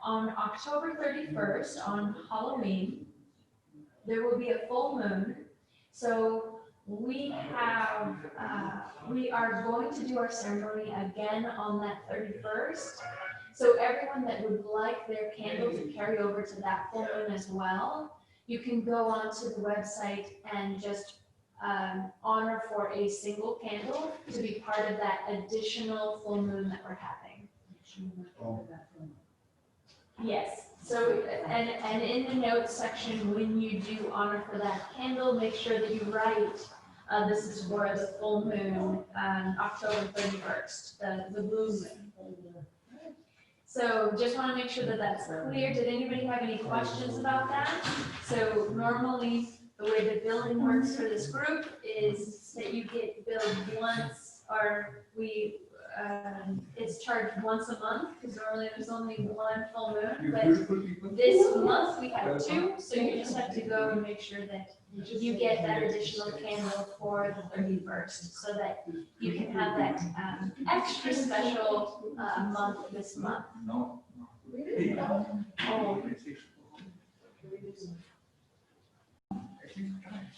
on October 31st, on Halloween, there will be a full moon. So we are going to do our ceremony again on that 31st. So everyone that would like their candle to carry over to that full moon as well, you can go onto the website and just honor for a single candle to be part of that additional full moon that we're having. Yes. So, and in the notes section, when you do honor for that candle, make sure that you write, this is for the full moon, October 31st, the blue moon. So just want to make sure that that's clear. Did anybody have any questions about that? So normally, the way the billing works for this group is that you get billed once, or it's charged once a month, because normally there's only one full moon, but this month we have two, so you just have to go and make sure that you get that additional candle for the 31st, so that you can have that extra special month this month.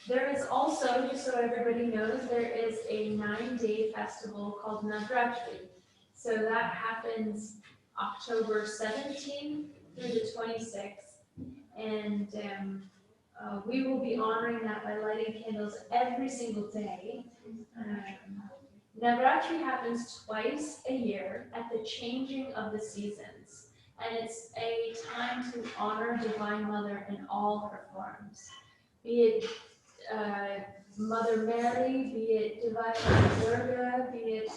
There is also, just so everybody knows, there is a 9-day festival called Navratri. So that happens October 17th through the 26th. And we will be honoring that by lighting candles every single day. Navratri happens twice a year at the changing of the seasons. And it's a time to honor Divine Mother in all her forms. Be it Mother Mary, be it Divine Mother Durga, be it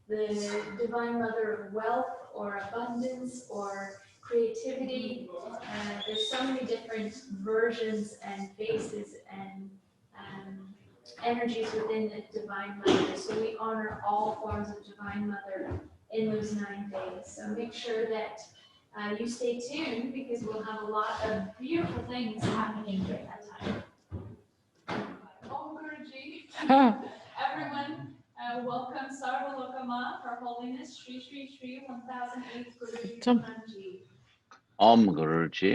the Divine Mother of wealth or abundance or creativity. There's so many different versions and faces and energies within the Divine Mother. So we honor all forms of Divine Mother in those 9 days. So make sure that you stay tuned, because we'll have a lot of beautiful things happening during that time. Guruji. Everyone, welcome Sarva Loka Maa, for Holiness, Shri Shri Shri 1008 Guruji Poonamji. Guruji.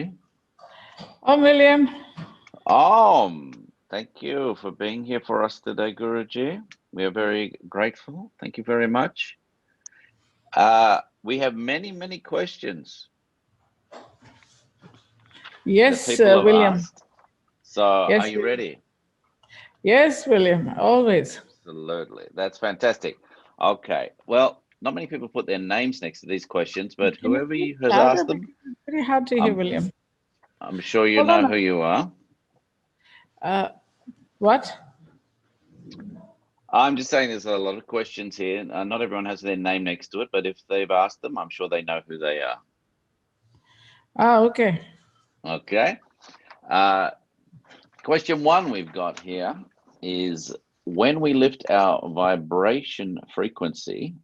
William. Thank you for being here for us today, Guruji. We are very grateful. Thank you very much. We have many, many questions. Yes, William. Asked. So yes, are you ready? Yes, William, always. Absolutely. That's fantastic. Okay. Well, not many people put their names next to these questions, but whoever has asked them, very hard to hear, William. I'm sure you know who you are. What? I'm just saying there's a lot of questions here. Not everyone has their name next to it, but if they've asked them, I'm sure they know who they are. Okay. Okay. Question 1 we've got here is, when we lift our vibration frequency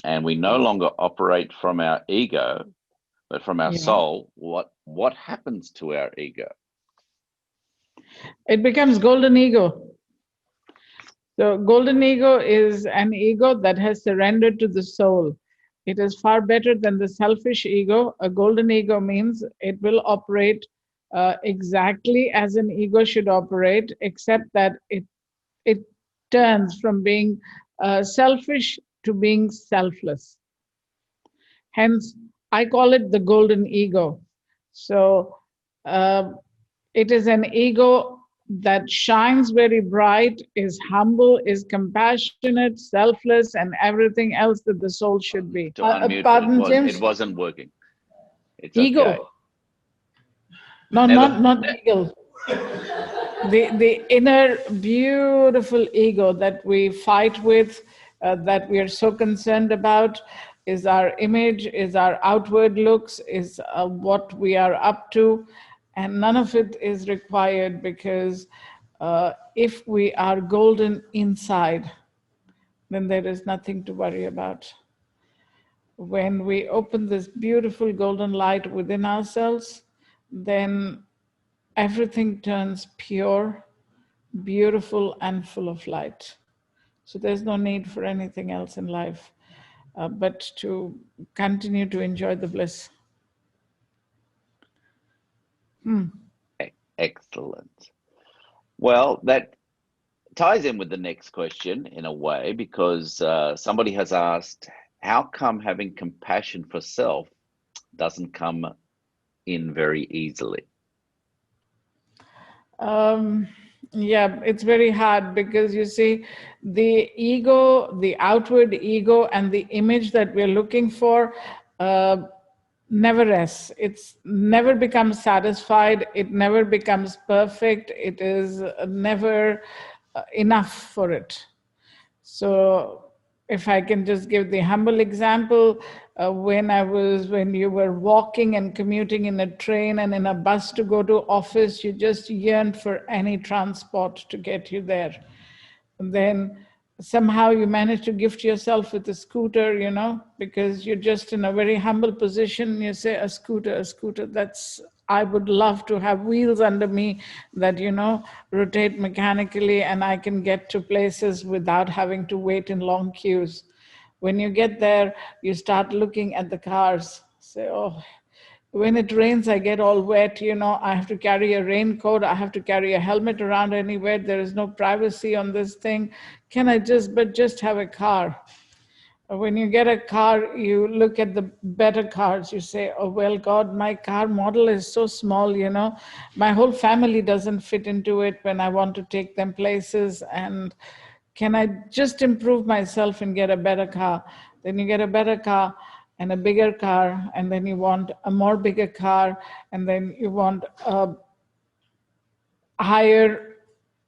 and we no longer operate from our ego, but from our soul, what happens to our ego? It becomes golden ego. So golden ego is an ego that has surrendered to the soul. It is far better than the selfish ego. A golden ego means it will operate exactly as an ego should operate, except that it turns from being selfish to being selfless. Hence, I call it the golden ego. So it is an ego that shines very bright, is humble, is compassionate, selfless, and everything else that the soul should be. Pardon, James? It wasn't working. It's ego. Okay. No, not ego. The inner beautiful ego that we fight with, that we are so concerned about, is our image, is our outward looks, is what we are up to. And none of it is required, because if we are golden inside, then there is nothing to worry about. When we open this beautiful golden light within ourselves, then everything turns pure, beautiful, and full of light. So there's no need for anything else in life but to continue to enjoy the bliss. Excellent. Well, that ties in with the next question in a way, because somebody has asked, how come having compassion for self doesn't come in very easily? Yeah, it's very hard because you see, the ego, the outward ego, and the image that we're looking for never rests. It's never becomes satisfied. It never becomes perfect. It is never enough for it. So if I can just give the humble example, when you were walking and commuting in a train and in a bus to go to office, you just yearned for any transport to get you there. And then somehow you manage to gift yourself with a scooter, because you're just in a very humble position. You say, a scooter, I would love to have wheels under me that, rotate mechanically, and I can get to places without having to wait in long queues. When you get there, you start looking at the cars, say, oh, when it rains, I get all wet, I have to carry a raincoat, I have to carry a helmet around anywhere, there is no privacy on this thing. Can I just have a car? When you get a car, you look at the better cars. You say, oh, well, God, my car model is so small, my whole family doesn't fit into it when I want to take them places. And can I just improve myself and get a better car? Then you get a better car and a bigger car, and then you want a more bigger car, and then you want a higher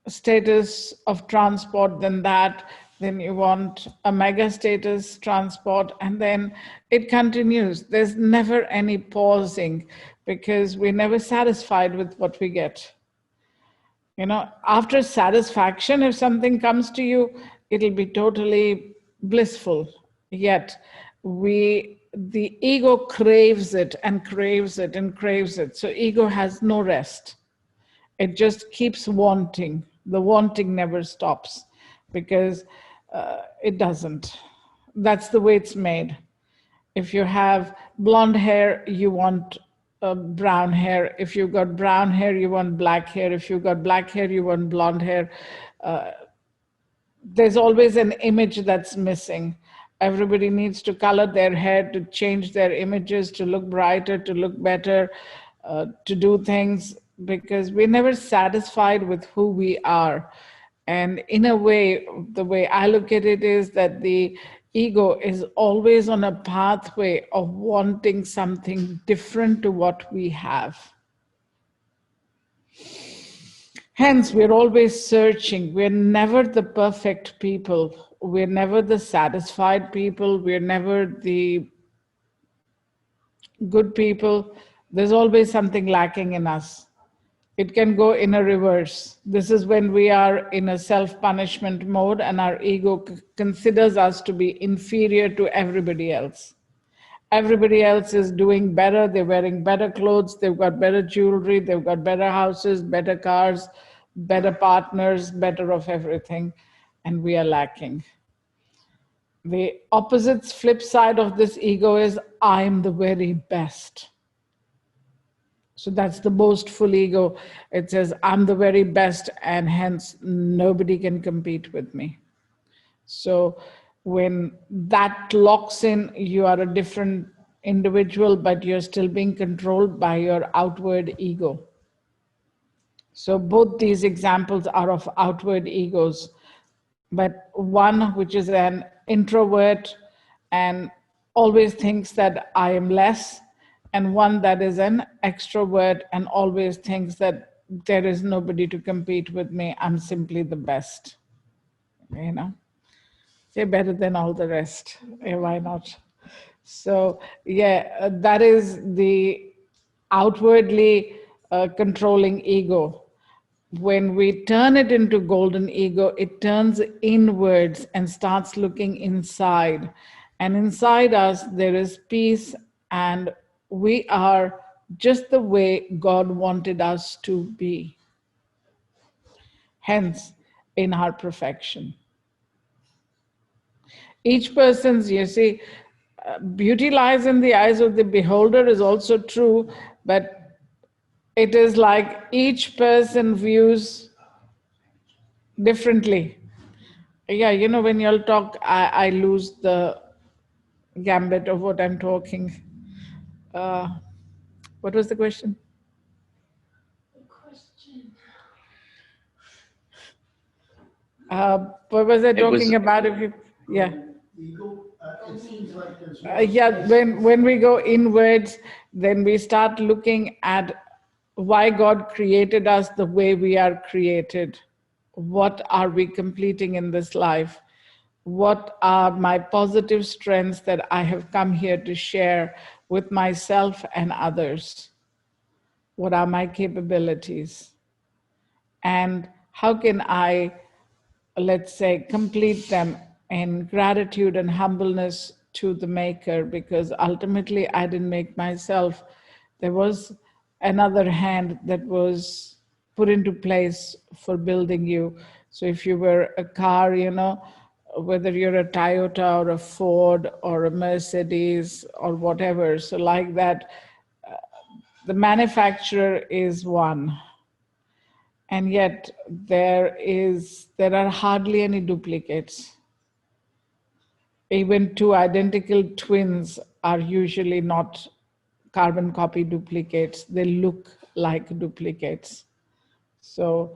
status of transport than that, then you want a mega status transport, and then it continues. There's never any pausing because we're never satisfied with what we get. After satisfaction, if something comes to you, it'll be totally blissful. Yet the ego craves it and craves it and craves it. So ego has no rest. It just keeps wanting. The wanting never stops because it doesn't. That's the way it's made. If you have blonde hair, you want brown hair. If you've got brown hair, you want black hair. If you've got black hair, you want blonde hair. There's always an image that's missing. Everybody needs to color their hair to change their images, to look brighter, to look better, to do things, because we're never satisfied with who we are. And in a way, the way I look at it is that the ego is always on a pathway of wanting something different to what we have. Hence, we're always searching. We're never the perfect people. We're never the satisfied people. We're never the good people. There's always something lacking in us. It can go in a reverse. This is when we are in a self-punishment mode and our ego considers us to be inferior to everybody else. Everybody else is doing better. They're wearing better clothes. They've got better jewelry. They've got better houses, better cars, better partners, better of everything. And we are lacking. The opposite flip side of this ego is, I'm the very best. So that's the boastful ego. It says, I'm the very best, and hence nobody can compete with me. So when that locks in, you are a different individual, but you're still being controlled by your outward ego. So both these examples are of outward egos, but one which is an introvert and always thinks that I am less, and one that is an extrovert and always thinks that there is nobody to compete with me. I'm simply the best. Say better than all the rest. Why not? So yeah, that is the outwardly controlling ego. When we turn it into golden ego, it turns inwards and starts looking inside. And inside us, there is peace, and we are just the way God wanted us to be. Hence, in our perfection. Each person's, beauty lies in the eyes of the beholder is also true, but it is like each person views differently. Yeah, you know, when y'all talk, I lose the gambit of what I'm talking. What was the question? What was I It was, talking about? If you, yeah. It seems like yeah, when we go inwards, then we start looking at why God created us the way we are created. What are we completing in this life? What are my positive strengths that I have come here to share with myself and others? What are my capabilities? And how can I, let's say, complete them in gratitude and humbleness to the maker? Because ultimately I didn't make myself. There was another hand that was put into place for building you. So if you were a car, you know, whether you're a Toyota or a Ford or a Mercedes or whatever, so like that, the manufacturer is one. And yet there are hardly any duplicates. Even two identical twins are usually not carbon copy duplicates. They look like duplicates. So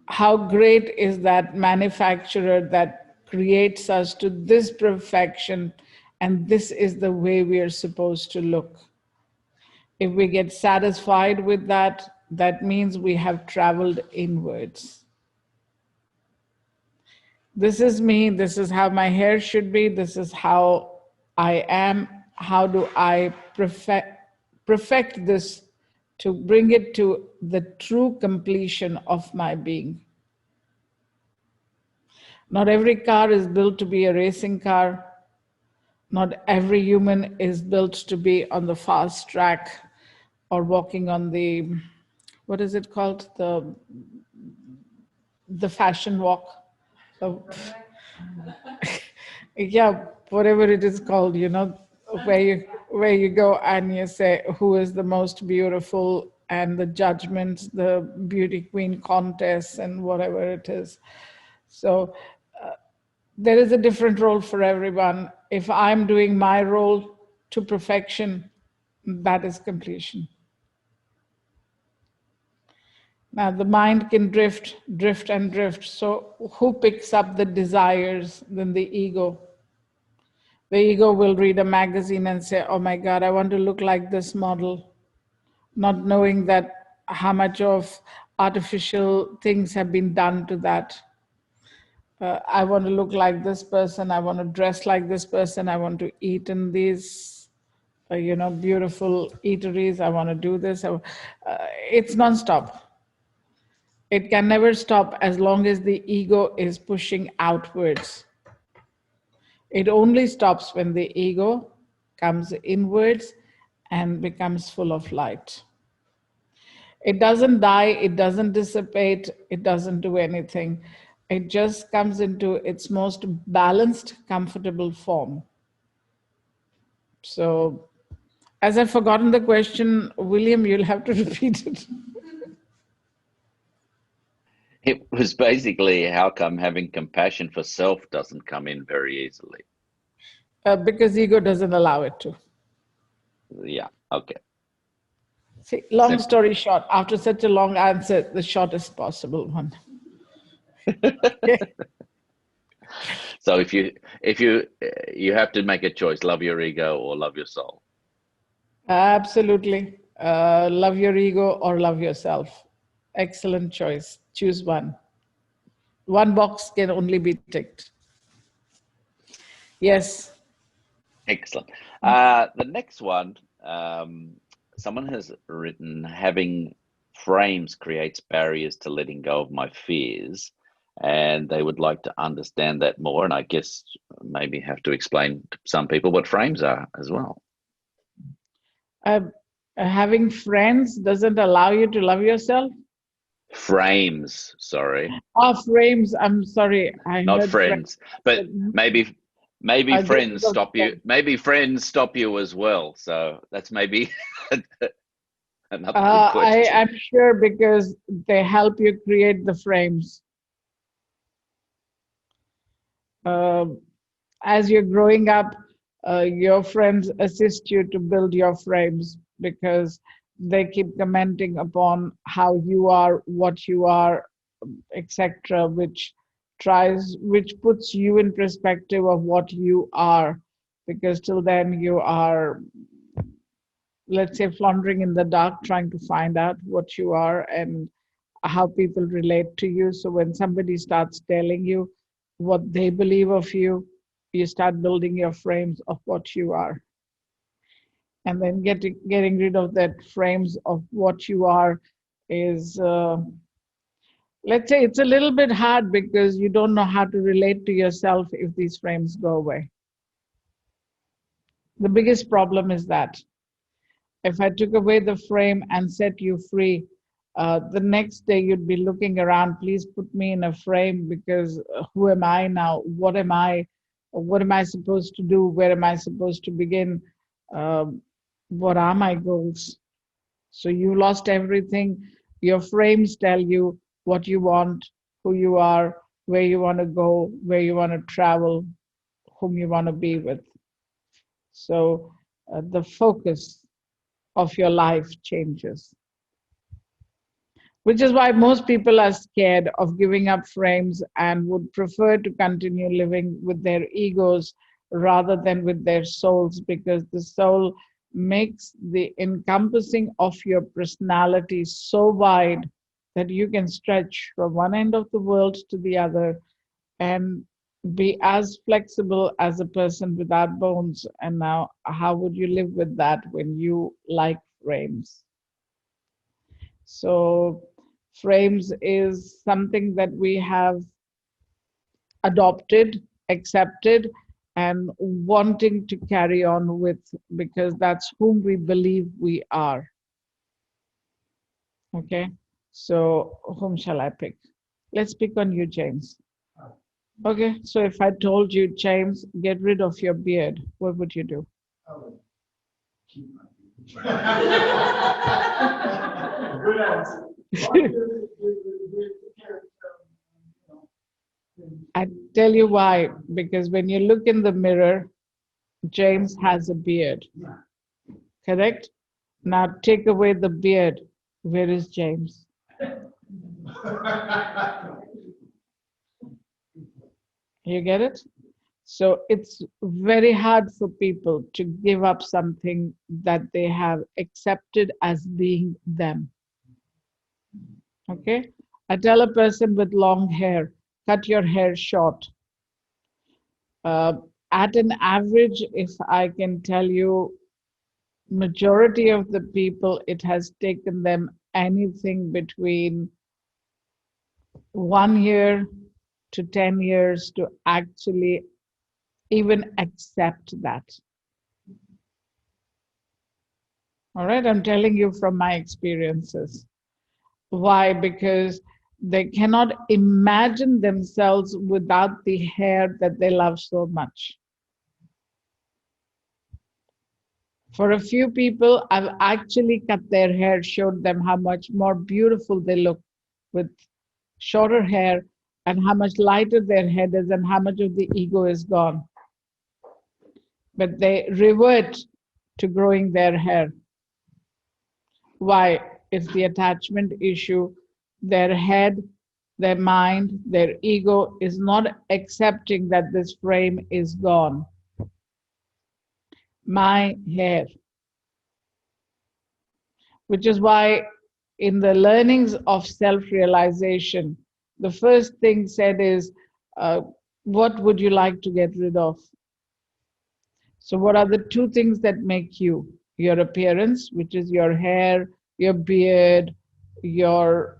how great is that manufacturer that creates us to this perfection, and this is the way we are supposed to look. If we get satisfied with that, that means we have traveled inwards. This is me, this is how my hair should be, this is how I am. How do I perfect this to bring it to the true completion of my being? Not every car is built to be a racing car. Not every human is built to be on the fast track or walking on the, what is it called? The fashion walk. Yeah, whatever it is called, you know, where you go and you say who is the most beautiful, and the judgments, the beauty queen contests and whatever it is. So there is a different role for everyone. If I'm doing my role to perfection, that is completion. Now the mind can drift, drift and drift. So who picks up the desires? Then the ego. The ego will read a magazine and say, oh my God, I want to look like this model, not knowing that how much of artificial things have been done to that. I want to look like this person, I want to dress like this person, I want to eat in these beautiful eateries, I want to do this. It's nonstop. It can never stop as long as the ego is pushing outwards. It only stops when the ego comes inwards and becomes full of light. It doesn't die, it doesn't dissipate, it doesn't do anything. It just comes into its most balanced, comfortable form. So, as I've forgotten the question, William, you'll have to repeat it. it was basically how come having compassion for self doesn't come in very easily? Because ego doesn't allow it to. Yeah, okay. See, long story short, after such a long answer, the shortest possible one. So if you have to make a choice, love your ego or love your soul. Absolutely. Love your ego or love yourself. Excellent choice. Choose one. One box can only be ticked. Yes. Excellent. The next one, someone has written, having frames creates barriers to letting go of my fears. And they would like to understand that more. And I guess maybe have to explain to some people what frames are as well. Having friends doesn't allow you to love yourself? Frames, I'm sorry. Not friends, but maybe Maybe I get friends rid of stop you. them. Maybe friends stop you as well. So that's maybe another good question. I'm sure because they help you create the frames. As you're growing up, your friends assist you to build your frames because they keep commenting upon how you are, what you are, etc., which puts you in perspective of what you are, because till then you are, let's say, floundering in the dark trying to find out what you are and how people relate to you. So when somebody starts telling you what they believe of you, you start building your frames of what you are. And then getting rid of that frames of what you are is, let's say, it's a little bit hard because you don't know how to relate to yourself if these frames go away. The biggest problem is that if I took away the frame and set you free, the next day you'd be looking around, please put me in a frame because who am I now? What am I? What am I supposed to do? Where am I supposed to begin? What are my goals? So you lost everything. Your frames tell you what you want, who you are, where you want to go, where you want to travel, whom you want to be with. So the focus of your life changes. Which is why most people are scared of giving up frames and would prefer to continue living with their egos rather than with their souls, because the soul makes the encompassing of your personality so wide that you can stretch from one end of the world to the other and be as flexible as a person without bones. And now, how would you live with that when you like frames? So frames is something that we have adopted, accepted, and wanting to carry on with because that's whom we believe we are. Okay, so whom shall I pick? Let's pick on you, James. Okay, so if I told you, James, get rid of your beard, what would you do? Good answer. I tell you why, because when you look in the mirror, James has a beard, correct? Now take away the beard, where is James? You get it? So it's very hard for people to give up something that they have accepted as being them. Okay? I tell a person with long hair, cut your hair short. At an average, if I can tell you, majority of the people, it has taken them anything between 1 year to 10 years to actually even accept that. All right, I'm telling you from my experiences. Why? Because they cannot imagine themselves without the hair that they love so much. For a few people, I've actually cut their hair, showed them how much more beautiful they look with shorter hair and how much lighter their head is and how much of the ego is gone. But they revert to growing their hair. Why? It's the attachment issue. Their head, their mind, their ego is not accepting that this frame is gone. My hair. Which is why in the learnings of self-realization, the first thing said is, what would you like to get rid of? So what are the two things that make you? Your appearance, which is your hair, your beard, your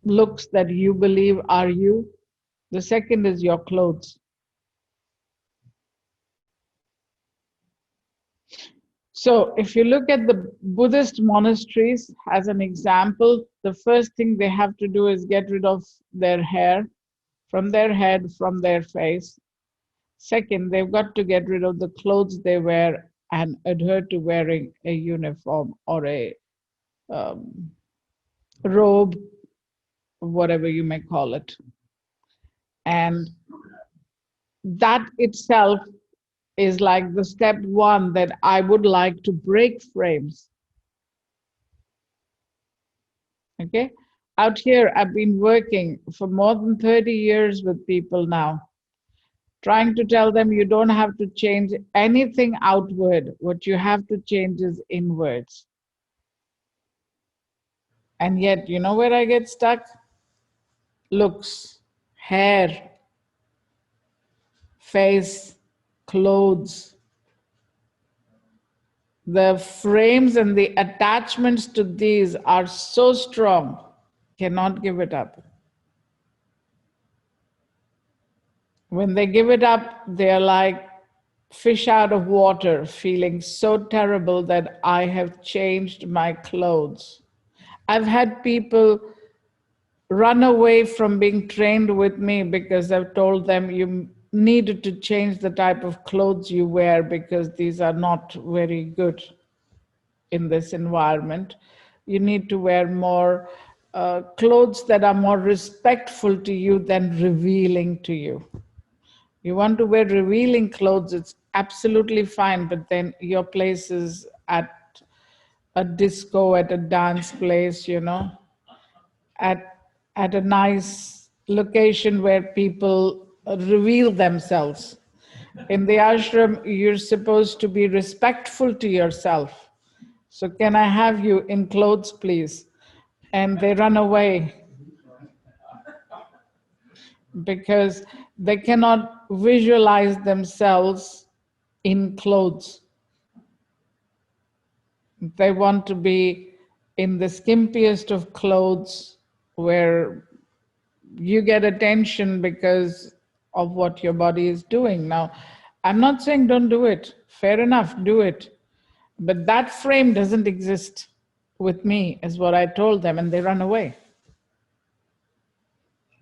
looks that you believe are you. The second is your clothes. So if you look at the Buddhist monasteries as an example, the first thing they have to do is get rid of their hair from their head, from their face. Second, they've got to get rid of the clothes they wear and adhere to wearing a uniform or a robe, whatever you may call it. And that itself is like the step one that I would like to break frames. Okay? Out here, I've been working for more than 30 years with people now, trying to tell them you don't have to change anything outward. What you have to change is inwards. And yet, you know where I get stuck? Looks, hair, face, clothes. The frames and the attachments to these are so strong, cannot give it up. When they give it up, they're like fish out of water, feeling so terrible that I have changed my clothes. I've had people run away from being trained with me because I've told them you needed to change the type of clothes you wear because these are not very good in this environment. You need to wear more clothes that are more respectful to you than revealing to you. You want to wear revealing clothes, it's absolutely fine, but then your place is at a disco, at a dance place, you know, at a nice location where people reveal themselves. In the ashram, you're supposed to be respectful to yourself. So can I have you in clothes, please? And they run away because they cannot visualize themselves in clothes. They want to be in the skimpiest of clothes where you get attention because of what your body is doing. Now, I'm not saying don't do it. Fair enough, do it. But that frame doesn't exist with me, is what I told them, and they run away.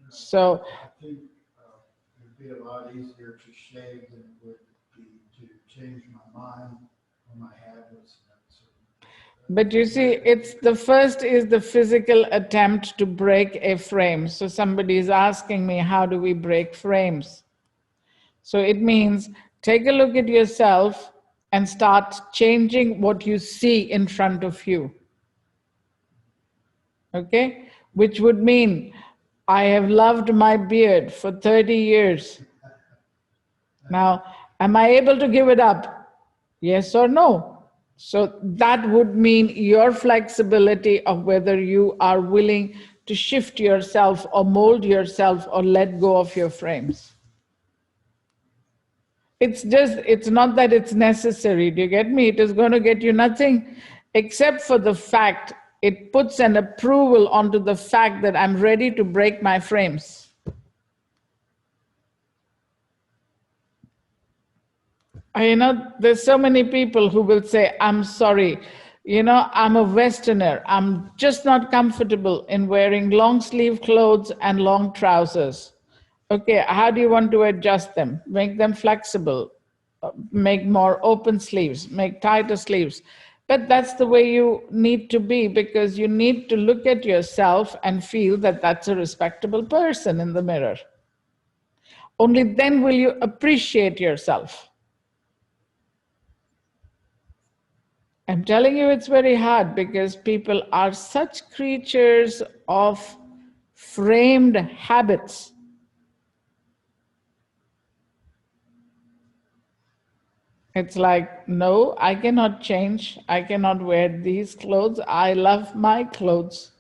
So I think it would be a lot easier to shave than it would be to change my mind or my habits. but you see, it's the first is the physical attempt to break a frame. So somebody is asking me, how do we break frames? So it means take a look at yourself and start changing what you see in front of you. Okay? Which would mean I have loved my beard for 30 years. Now, am I able to give it up? Yes or no? So that would mean your flexibility of whether you are willing to shift yourself or mold yourself or let go of your frames. It's not that it's necessary. Do you get me? It is going to get you nothing except for the fact it puts an approval onto the fact that I'm ready to break my frames. You know, there's so many people who will say, I'm sorry, you know, I'm a Westerner. I'm just not comfortable in wearing long sleeve clothes and long trousers. Okay, how do you want to adjust them? Make them flexible, make more open sleeves, make tighter sleeves. But that's the way you need to be, because you need to look at yourself and feel that that's a respectable person in the mirror. Only then will you appreciate yourself. I'm telling you, it's very hard because people are such creatures of framed habits. It's like, no, I cannot change. I cannot wear these clothes. I love my clothes.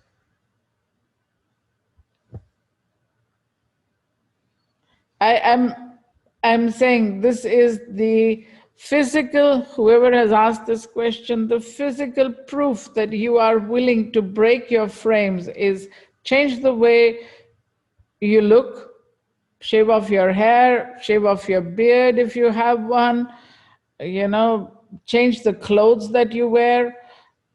I'm saying this is the physical, whoever has asked this question, the physical proof that you are willing to break your frames is change the way you look, shave off your hair, shave off your beard if you have one, you know, change the clothes that you wear,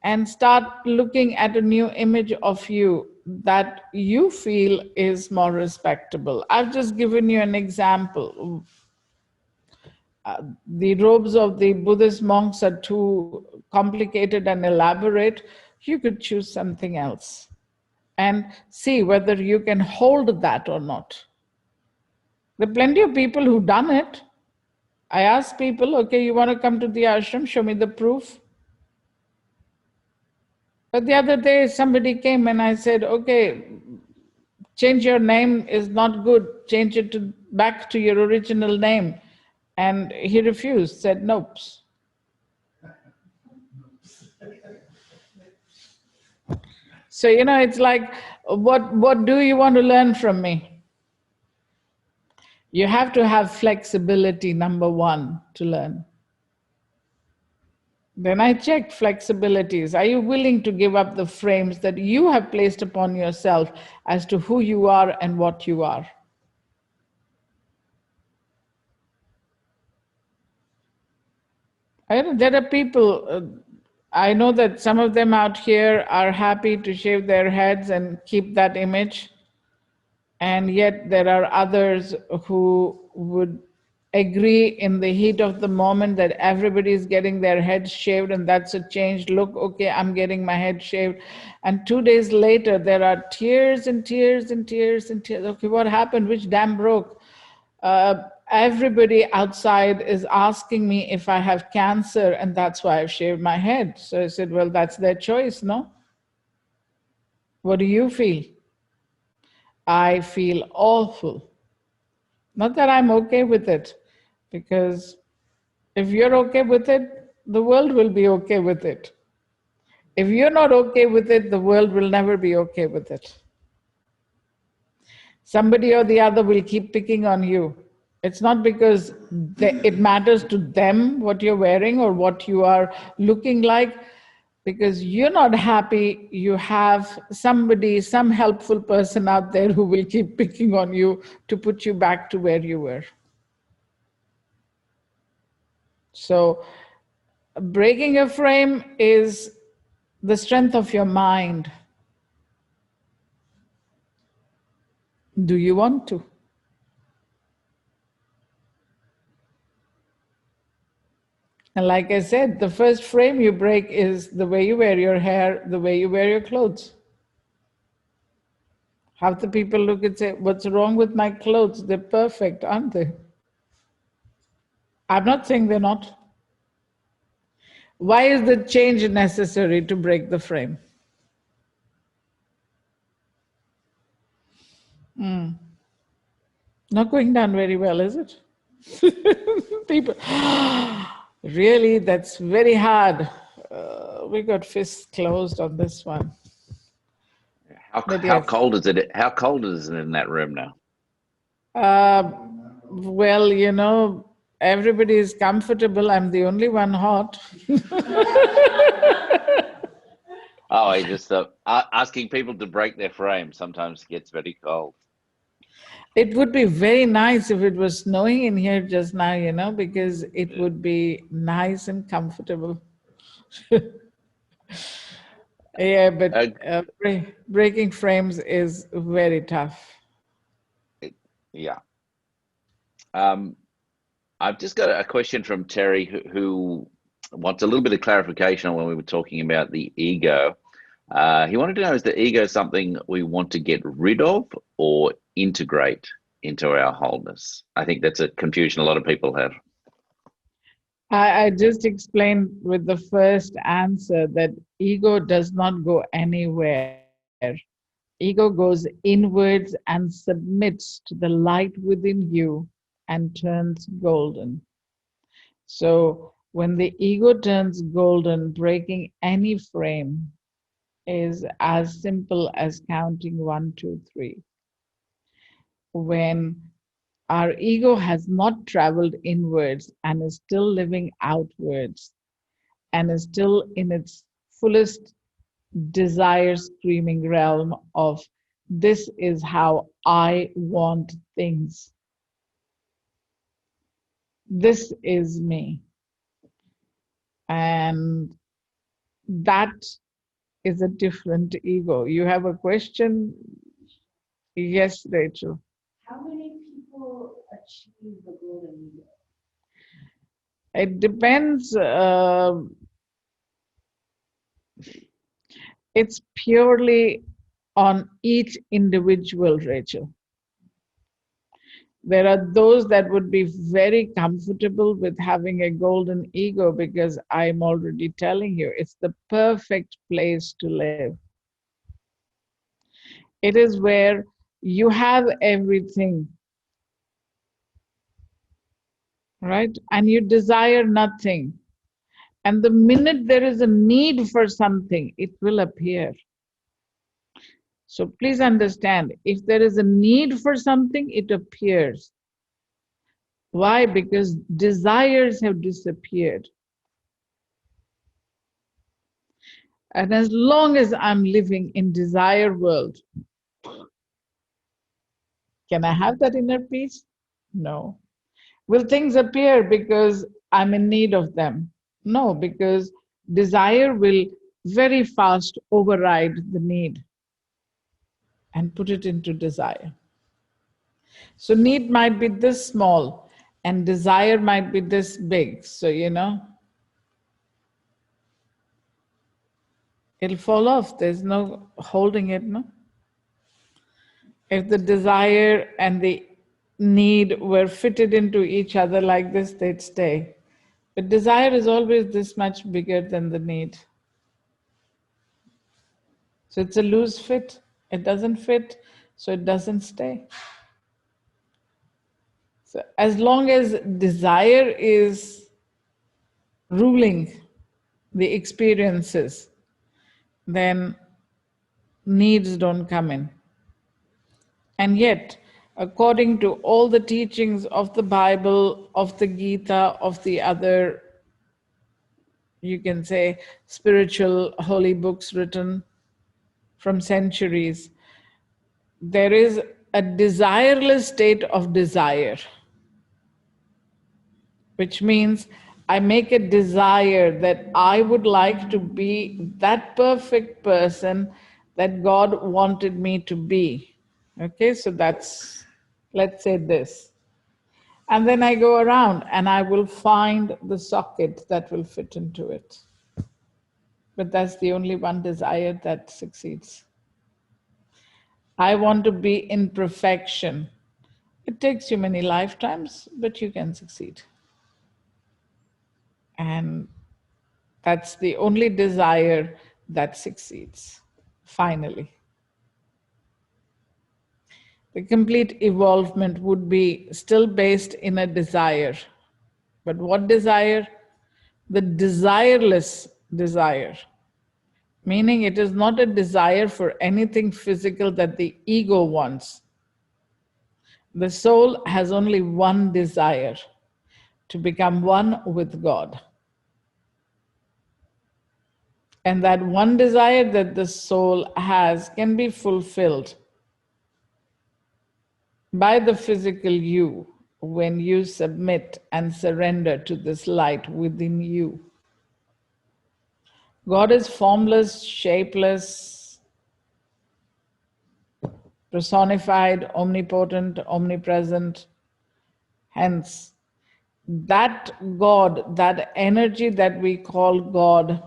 and start looking at a new image of you that you feel is more respectable. I've just given you an example. the robes of the Buddhist monks are too complicated and elaborate, you could choose something else and see whether you can hold that or not. There are plenty of people who've done it. I ask people, okay, you want to come to the ashram, show me the proof. But the other day somebody came and I said, okay, change your name is not good, change it back to your original name. And he refused, said, nope. So, it's like, what do you want to learn from me? You have to have flexibility, number one, to learn. Then I checked flexibilities. Are you willing to give up the frames that you have placed upon yourself as to who you are and what you are? There are people, I know that some of them out here are happy to shave their heads and keep that image. And yet there are others who would agree in the heat of the moment that everybody is getting their heads shaved and that's a changed look. Okay, I'm getting my head shaved. And 2 days later, there are tears and tears and tears and tears. Okay, what happened? Which dam broke? Everybody outside is asking me if I have cancer and that's why I've shaved my head. So I said, well, that's their choice, no? What do you feel? I feel awful. Not that I'm okay with it, because if you're okay with it, the world will be okay with it. If you're not okay with it, the world will never be okay with it. Somebody or the other will keep picking on you. It's not because it matters to them what you're wearing or what you are looking like. Because you're not happy, you have somebody, some helpful person out there who will keep picking on you to put you back to where you were. So, breaking a frame is the strength of your mind. Do you want to? And like I said, the first frame you break is the way you wear your hair, the way you wear your clothes. Half the people look and say, what's wrong with my clothes? They're perfect, aren't they? I'm not saying they're not. Why is the change necessary to break the frame? Not going down very well, is it? People, really, that's very hard. We got fists closed on this one. How cold is it? How cold is it in that room now? Well, everybody is comfortable. I'm the only one hot. Oh, I just asking people to break their frame sometimes gets very cold. It would be very nice if it was snowing in here just now, because it would be nice and comfortable. Yeah, but breaking frames is very tough. Yeah. I've just got a question from Terry who wants a little bit of clarification on when we were talking about the ego. He wanted to know, is the ego something we want to get rid of or integrate into our wholeness? I think that's a confusion a lot of people have. I just explained with the first answer that ego does not go anywhere. Ego goes inwards and submits to the light within you and turns golden. So when the ego turns golden, breaking any frame is as simple as counting 1, 2, 3. When our ego has not traveled inwards and is still living outwards and is still in its fullest desire screaming realm of, this is how I want things. This is me. And that is a different ego. You have a question? Yes, Rachel. How many people achieve the golden ego? It depends. It's purely on each individual, Rachel. There are those that would be very comfortable with having a golden ego because I'm already telling you, it's the perfect place to live. It is where you have everything, right? And you desire nothing. And the minute there is a need for something, it will appear. So please understand, if there is a need for something, it appears. Why? Because desires have disappeared. And as long as I'm living in desire world, can I have that inner peace? No. Will things appear because I'm in need of them? No, because desire will very fast override the need and put it into desire. So need might be this small and desire might be this big. So, it'll fall off. There's no holding it, no? If the desire and the need were fitted into each other like this, they'd stay. But desire is always this much bigger than the need. So it's a loose fit. It doesn't fit, so it doesn't stay. So as long as desire is ruling the experiences, then needs don't come in. And yet, according to all the teachings of the Bible, of the Gita, of the other, you can say, spiritual holy books written from centuries, there is a desireless state of desire, which means I make a desire that I would like to be that perfect person that God wanted me to be. Okay, so that's, let's say this. And then I go around and I will find the socket that will fit into it. But that's the only one desire that succeeds. I want to be in perfection. It takes you many lifetimes, but you can succeed. And that's the only desire that succeeds, finally. The complete evolvement would be still based in a desire. But what desire? The desireless desire. Meaning it is not a desire for anything physical that the ego wants. The soul has only one desire, to become one with God. And that one desire that the soul has can be fulfilled by the physical you when you submit and surrender to this light within you. God is formless, shapeless, personified, omnipotent, omnipresent. Hence, that God, that energy that we call God,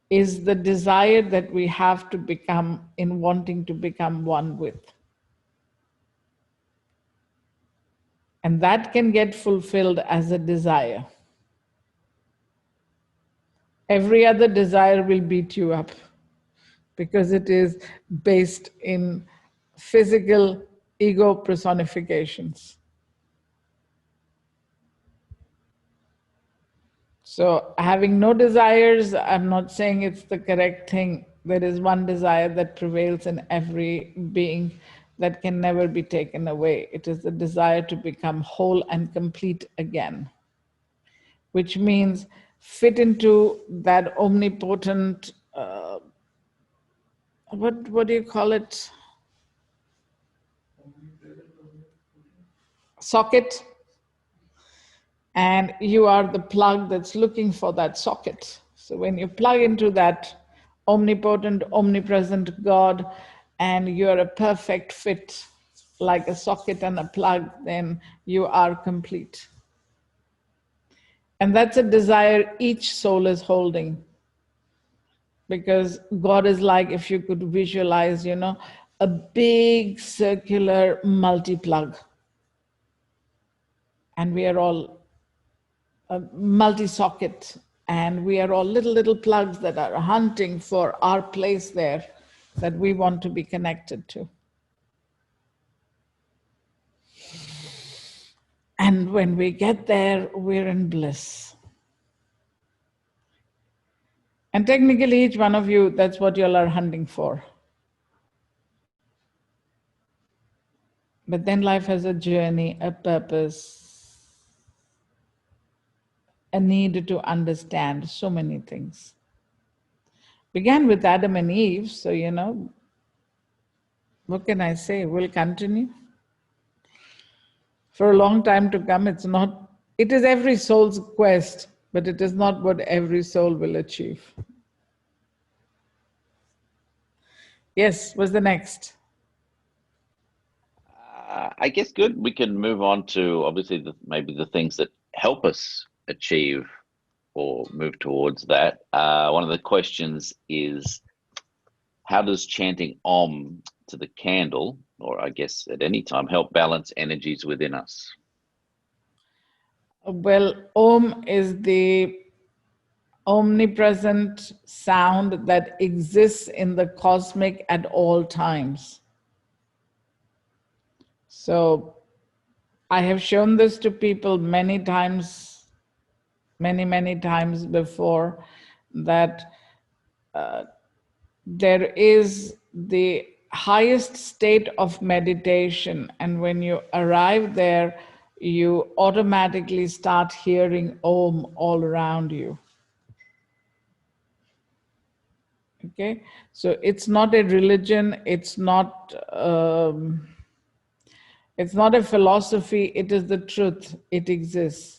is the desire that we have to become in wanting to become one with. And that can get fulfilled as a desire. Every other desire will beat you up because it is based in physical ego personifications. So having no desires, I'm not saying it's the correct thing. There is one desire that prevails in every being that can never be taken away. It is the desire to become whole and complete again, which means fit into that omnipotent, what do you call it? Socket. And you are the plug that's looking for that socket. So when you plug into that omnipotent, omnipresent God, and you're a perfect fit, like a socket and a plug, then you are complete. And that's a desire each soul is holding. Because God is like, if you could visualize, a big circular multi-plug. And we are all a multi-socket. And we are all little plugs that are hunting for our place there that we want to be connected to. And when we get there, we're in bliss. And technically, each one of you, that's what you all are hunting for. But then life has a journey, a purpose, a need to understand so many things. Began with Adam and Eve, so what can I say? We'll continue. For a long time to come, it is every soul's quest, but it is not what every soul will achieve. Yes, what's the next? I guess good. We can move on to obviously maybe the things that help us achieve or move towards that. One of the questions is, how does chanting Om to the candle, or I guess at any time, help balance energies within us? Well, Om is the omnipresent sound that exists in the cosmic at all times. So I have shown this to people many times, many times before, that there is the highest state of meditation, and when you arrive there, you automatically start hearing Om all around you. Okay, so it's not a religion, it's not a philosophy, it is the truth, it exists.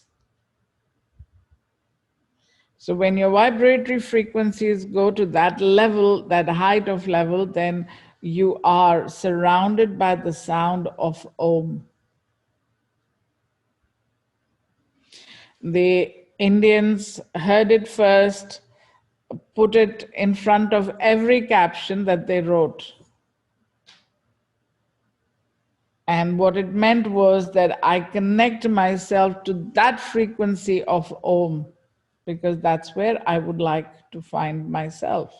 So when your vibratory frequencies go to that level, that height of level, then you are surrounded by the sound of Om. The Indians heard it first, put it in front of every caption that they wrote. And what it meant was that I connect myself to that frequency of Om, because that's where I would like to find myself.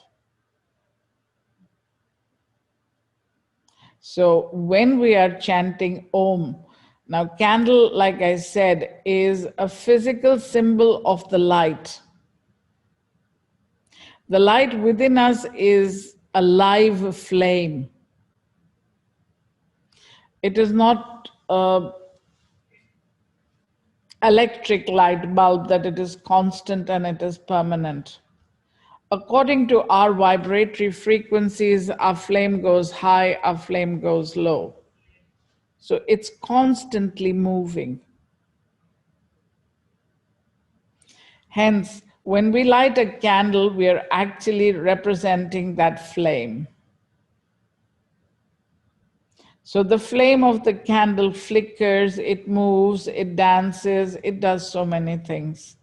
So when we are chanting Om, now candle, like I said, is a physical symbol of the light. The light within us is a live flame. It is not an electric light bulb that it is constant and it is permanent. According to our vibratory frequencies, our flame goes high, our flame goes low. So it's constantly moving. Hence, when we light a candle, we are actually representing that flame. So the flame of the candle flickers, it moves, it dances, it does so many things.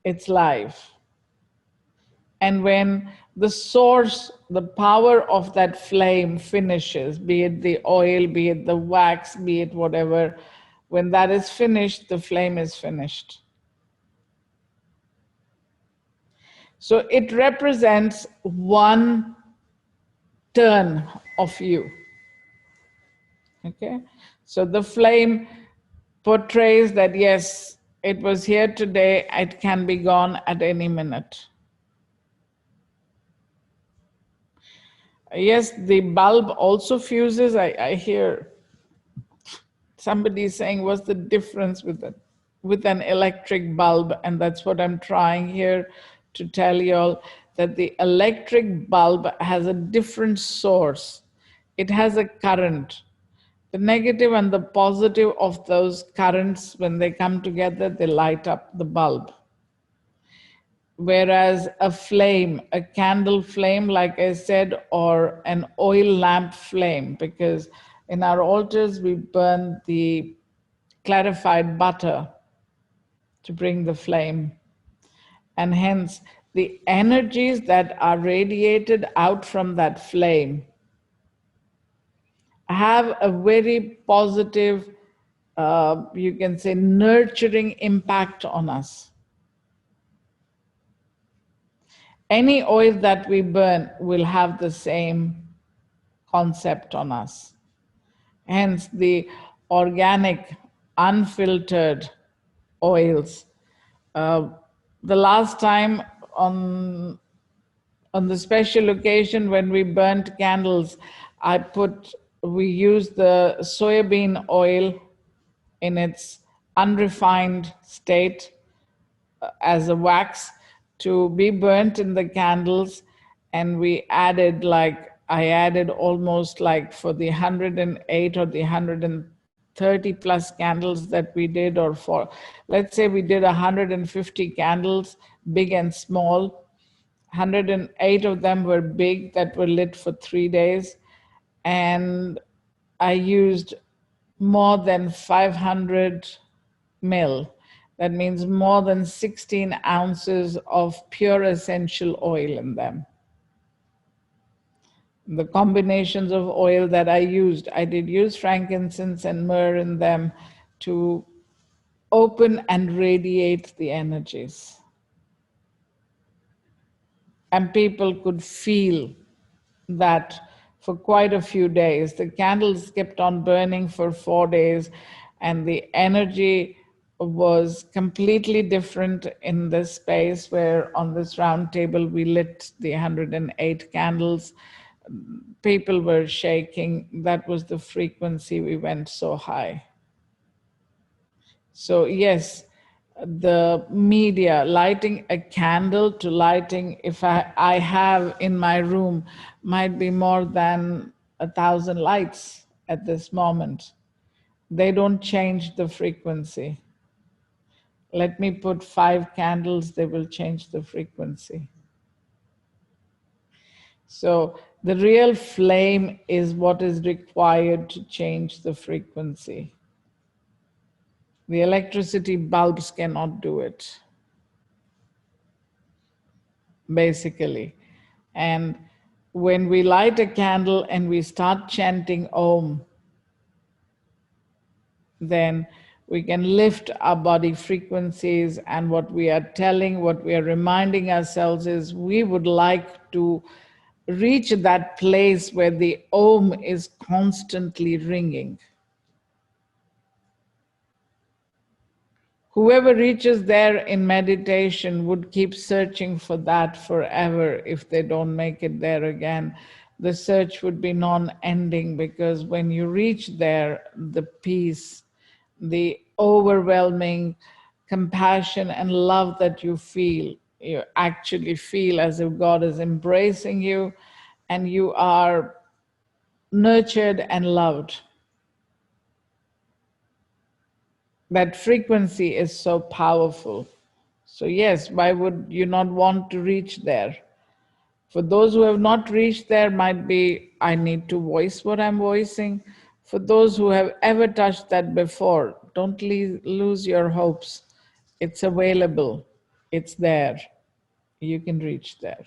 It's live. And when the source, the power of that flame finishes, be it the oil, be it the wax, be it whatever, when that is finished, the flame is finished. So it represents one turn of you. Okay? So the flame portrays that, yes, it was here today, it can be gone at any minute. Yes, the bulb also fuses. I hear somebody saying, what's the difference with an electric bulb? And that's what I'm trying here to tell you all, that the electric bulb has a different source. It has a current. The negative and the positive of those currents, when they come together, they light up the bulb. Whereas a flame, a candle flame, like I said, or an oil lamp flame, because in our altars we burn the clarified butter. to bring the flame. And hence, the energies that are radiated out from that flame have a very positive, you can say, nurturing impact on us. Any oil that we burn will have the same concept on us. Hence, the organic, unfiltered oils. The last time on the special occasion when we burnt candles, we used the soybean oil in its unrefined state as a wax to be burnt in the candles, and we added I added almost like for the 108 or the 130 plus candles that we did, or for, let's say we did 150 candles, big and small. 108 of them were big that were lit for 3 days, and I used more than 500 mil. That means more than 16 ounces of pure essential oil in them. The combinations of oil that I used, I did use frankincense and myrrh in them to open and radiate the energies. And people could feel that for quite a few days. The candles kept on burning for 4 days, and the energy was completely different in this space where on this round table we lit the 108 candles. People were shaking. That was the frequency. We went so high. So yes, the media, lighting a candle to lighting, if I have in my room, might be more than 1,000 lights at this moment. They don't change the frequency. Let me put 5 candles, they will change the frequency. So the real flame is what is required to change the frequency. The electricity bulbs cannot do it, basically. And when we light a candle and we start chanting Om, then we can lift our body frequencies. And what we are reminding ourselves is we would like to reach that place where the Om is constantly ringing. Whoever reaches there in meditation would keep searching for that forever if they don't make it there again. The search would be non-ending, because when you reach there, the peace, the overwhelming compassion and love that you actually feel as if God is embracing you and you are nurtured and loved. That frequency is so powerful. So yes, why would you not want to reach there? For those who have not reached there, might be, I need to voice what I'm voicing. For those who have ever touched that before, don't lose your hopes. It's available. It's there. You can reach there.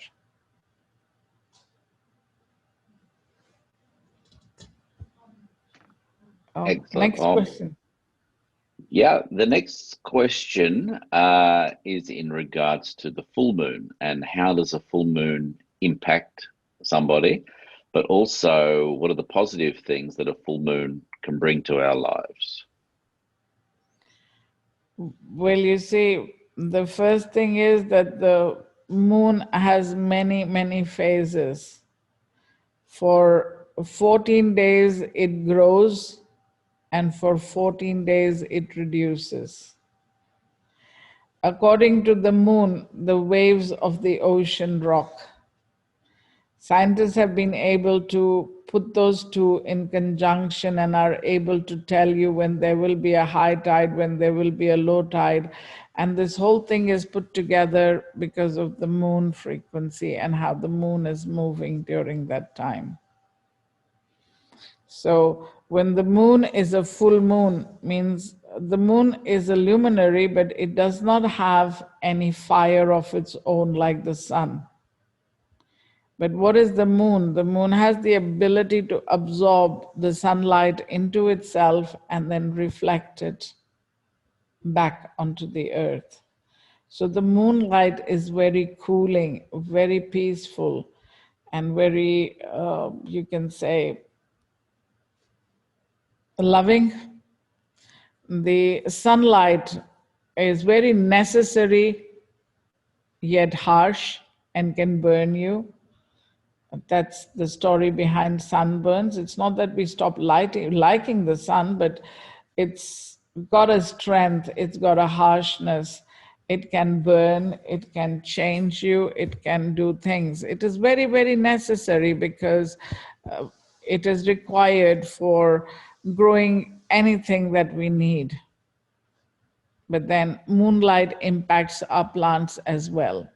Excellent. Next question. Yeah, the next question is in regards to the full moon, and how does a full moon impact somebody, but also what are the positive things that a full moon can bring to our lives? Well, you see, the first thing is that the moon has many, many phases. For 14 days it grows, and for 14 days it reduces. According to the moon, the waves of the ocean rock. Scientists have been able to put those two in conjunction and are able to tell you when there will be a high tide, when there will be a low tide. And this whole thing is put together because of the moon frequency and how the moon is moving during that time. So When the moon is a full moon, means the moon is a luminary, but it does not have any fire of its own like the sun. But what is the moon? The moon has the ability to absorb the sunlight into itself and then reflect it back onto the earth. So the moonlight is very cooling, very peaceful, and very, you can say, loving. The sunlight is very necessary yet harsh and can burn you. That's the story behind sunburns. It's not that we stop liking the sun, but it's got a strength, it's got a harshness. It can burn, it can change you, it can do things. It is very, very necessary because it is required for growing anything that we need. But then moonlight impacts our plants as well.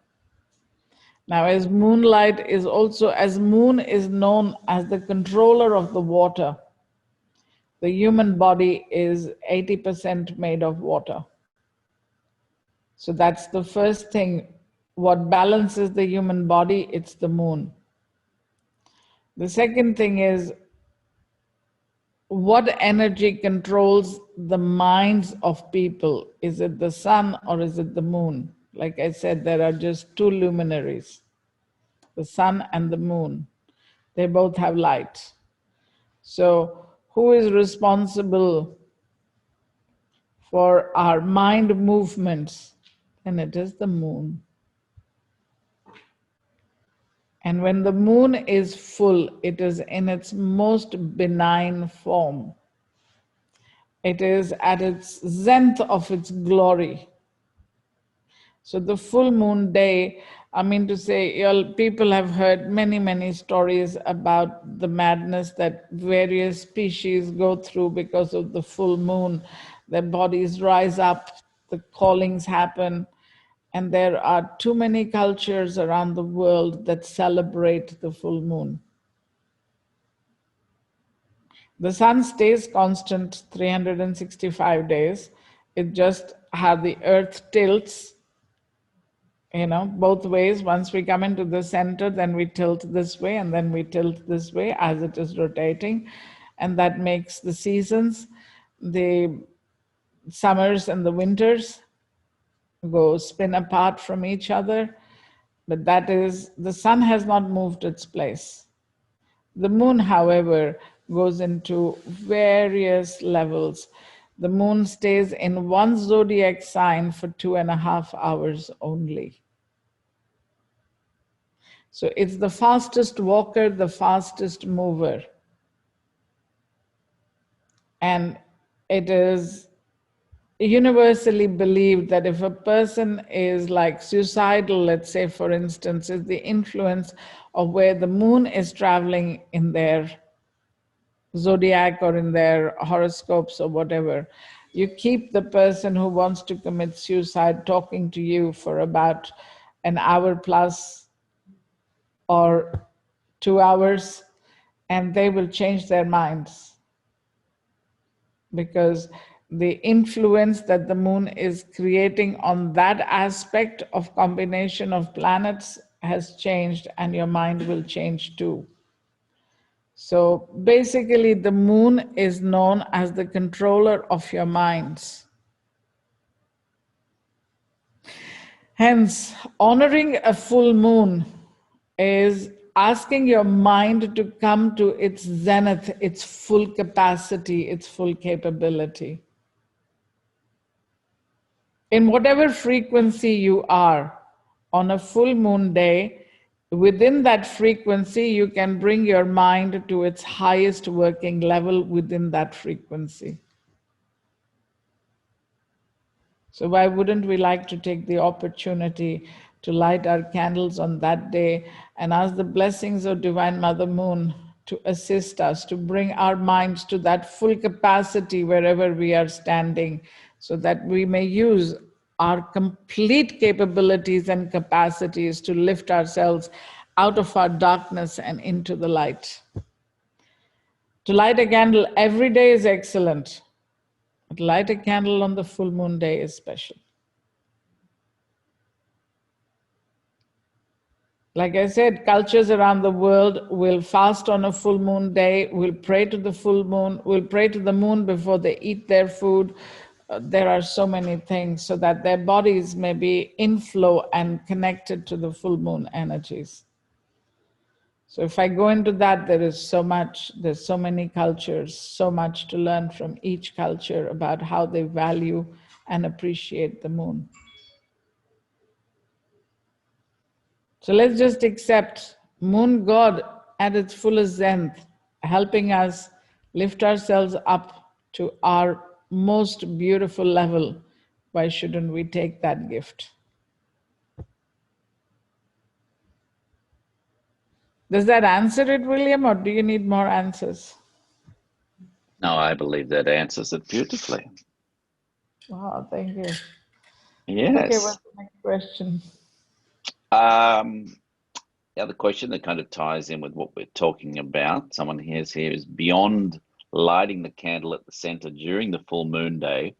Now, as moonlight is also, as moon is known as the controller of the water, the human body is 80% made of water. So that's the first thing. What balances the human body? It's the moon. The second thing is, what energy controls the minds of people? Is it the sun or is it the moon? Like I said, there are just two luminaries, the sun and the moon. They both have light. So who is responsible for our mind movements? And it is the moon. And when the moon is full, it is in its most benign form. It is at its zenith of its glory. So the full moon day, I mean to say, people have heard many, many stories about the madness that various species go through because of the full moon. Their bodies rise up, the callings happen, and there are too many cultures around the world that celebrate the full moon. The sun stays constant 365 days. It just how the earth tilts, both ways. Once we come into the center, then we tilt this way and then we tilt this way as it is rotating. And that makes the seasons, the summers and the winters, go spin apart from each other. But that is, the sun has not moved its place. The moon, however, goes into various levels. The moon stays in one zodiac sign for 2.5 hours only. So it's the fastest walker, the fastest mover. And it is universally believed that if a person is like suicidal, let's say for instance, is the influence of where the moon is traveling in their zodiac or in their horoscopes or whatever, you keep the person who wants to commit suicide talking to you for about an hour plus or 2 hours, and they will change their minds, because the influence that the moon is creating on that aspect of combination of planets has changed, and your mind will change too. So basically, the moon is known as the controller of your minds. Hence, honoring a full moon is asking your mind to come to its zenith, its full capacity, its full capability. In whatever frequency you are, on a full moon day, within that frequency, you can bring your mind to its highest working level within that frequency. So why wouldn't we like to take the opportunity to light our candles on that day and ask the blessings of Divine Mother Moon to assist us, to bring our minds to that full capacity wherever we are standing, so that we may use our complete capabilities and capacities to lift ourselves out of our darkness and into the light. To light a candle every day is excellent. But light a candle on the full moon day is special. Like I said, cultures around the world will fast on a full moon day, will pray to the full moon, will pray to the moon before they eat their food. There are so many things so that their bodies may be in flow and connected to the full moon energies. So if I go into that, there is so much, there's so many cultures, so much to learn from each culture about how they value and appreciate the moon. So let's just accept moon god at its fullest zenith, helping us lift ourselves up to our most beautiful level. Why shouldn't we take that gift? Does that answer it, William, or do you need more answers? No, I believe that answers it beautifully. Wow, thank you. Yes. Okay, what's the next question? The other question that kind of ties in with what we're talking about, someone here is beyond lighting the candle at the center during the full moon day,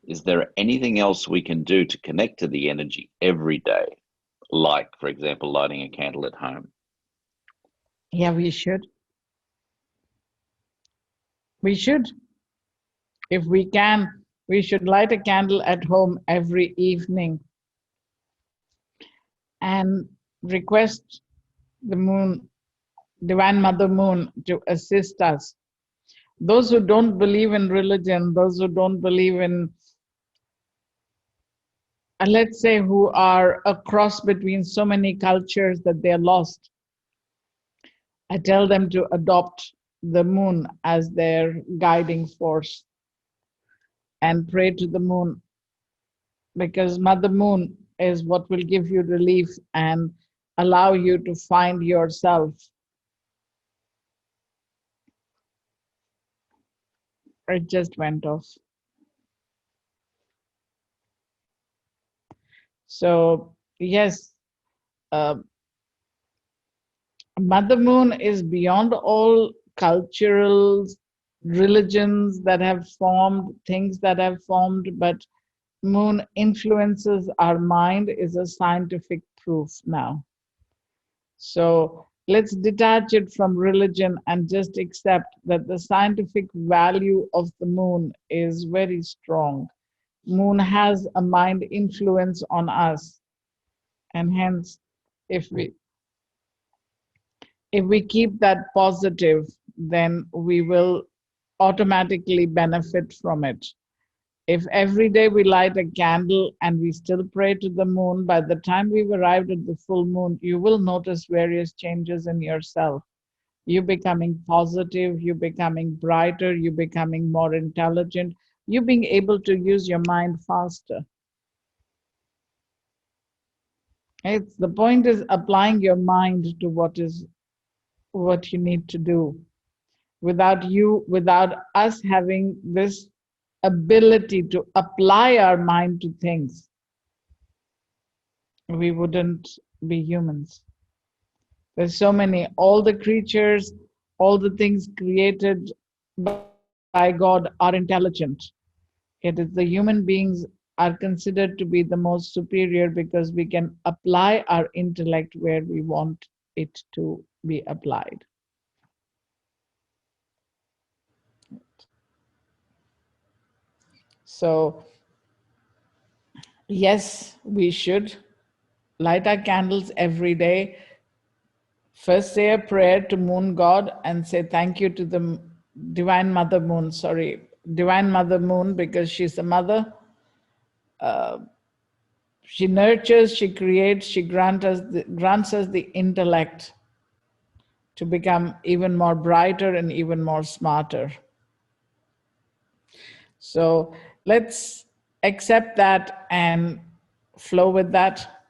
is there anything else we can do to connect to the energy every day? Like, for example, lighting a candle at home. Yeah, we should. We should. If we can, we should light a candle at home every evening and request the moon, Divine Mother Moon, to assist us. Those who don't believe in religion, those who don't believe in, let's say, who are a cross between so many cultures that they're lost, I tell them to adopt the moon as their guiding force and pray to the moon, because Mother Moon is what will give you relief and allow you to find yourself. It just went off. So yes, Mother Moon is beyond all cultural religions that have formed, things that have formed, but moon influences our mind is a scientific proof now. So let's detach it from religion and just accept that the scientific value of the moon is very strong. Moon has a mind influence on us, and hence if we keep that positive, then we will automatically benefit from it. If every day we light a candle and we still pray to the moon, by the time we've arrived at the full moon, you will notice various changes in yourself. You becoming positive, you becoming brighter, you becoming more intelligent, you being able to use your mind faster. The point is applying your mind to what you need to do. Without us having this ability to apply our mind to things, we wouldn't be humans. There's so many, all the creatures, all the things created by God are intelligent. It is the human beings are considered to be the most superior because we can apply our intellect where we want it to be applied. So, yes, we should light our candles every day. First say a prayer to Moon God and say thank you to the Divine Mother Moon, Divine Mother Moon, because she's the mother. She nurtures, she creates, she grants us the intellect to become even more brighter and even more smarter. So let's accept that and flow with that.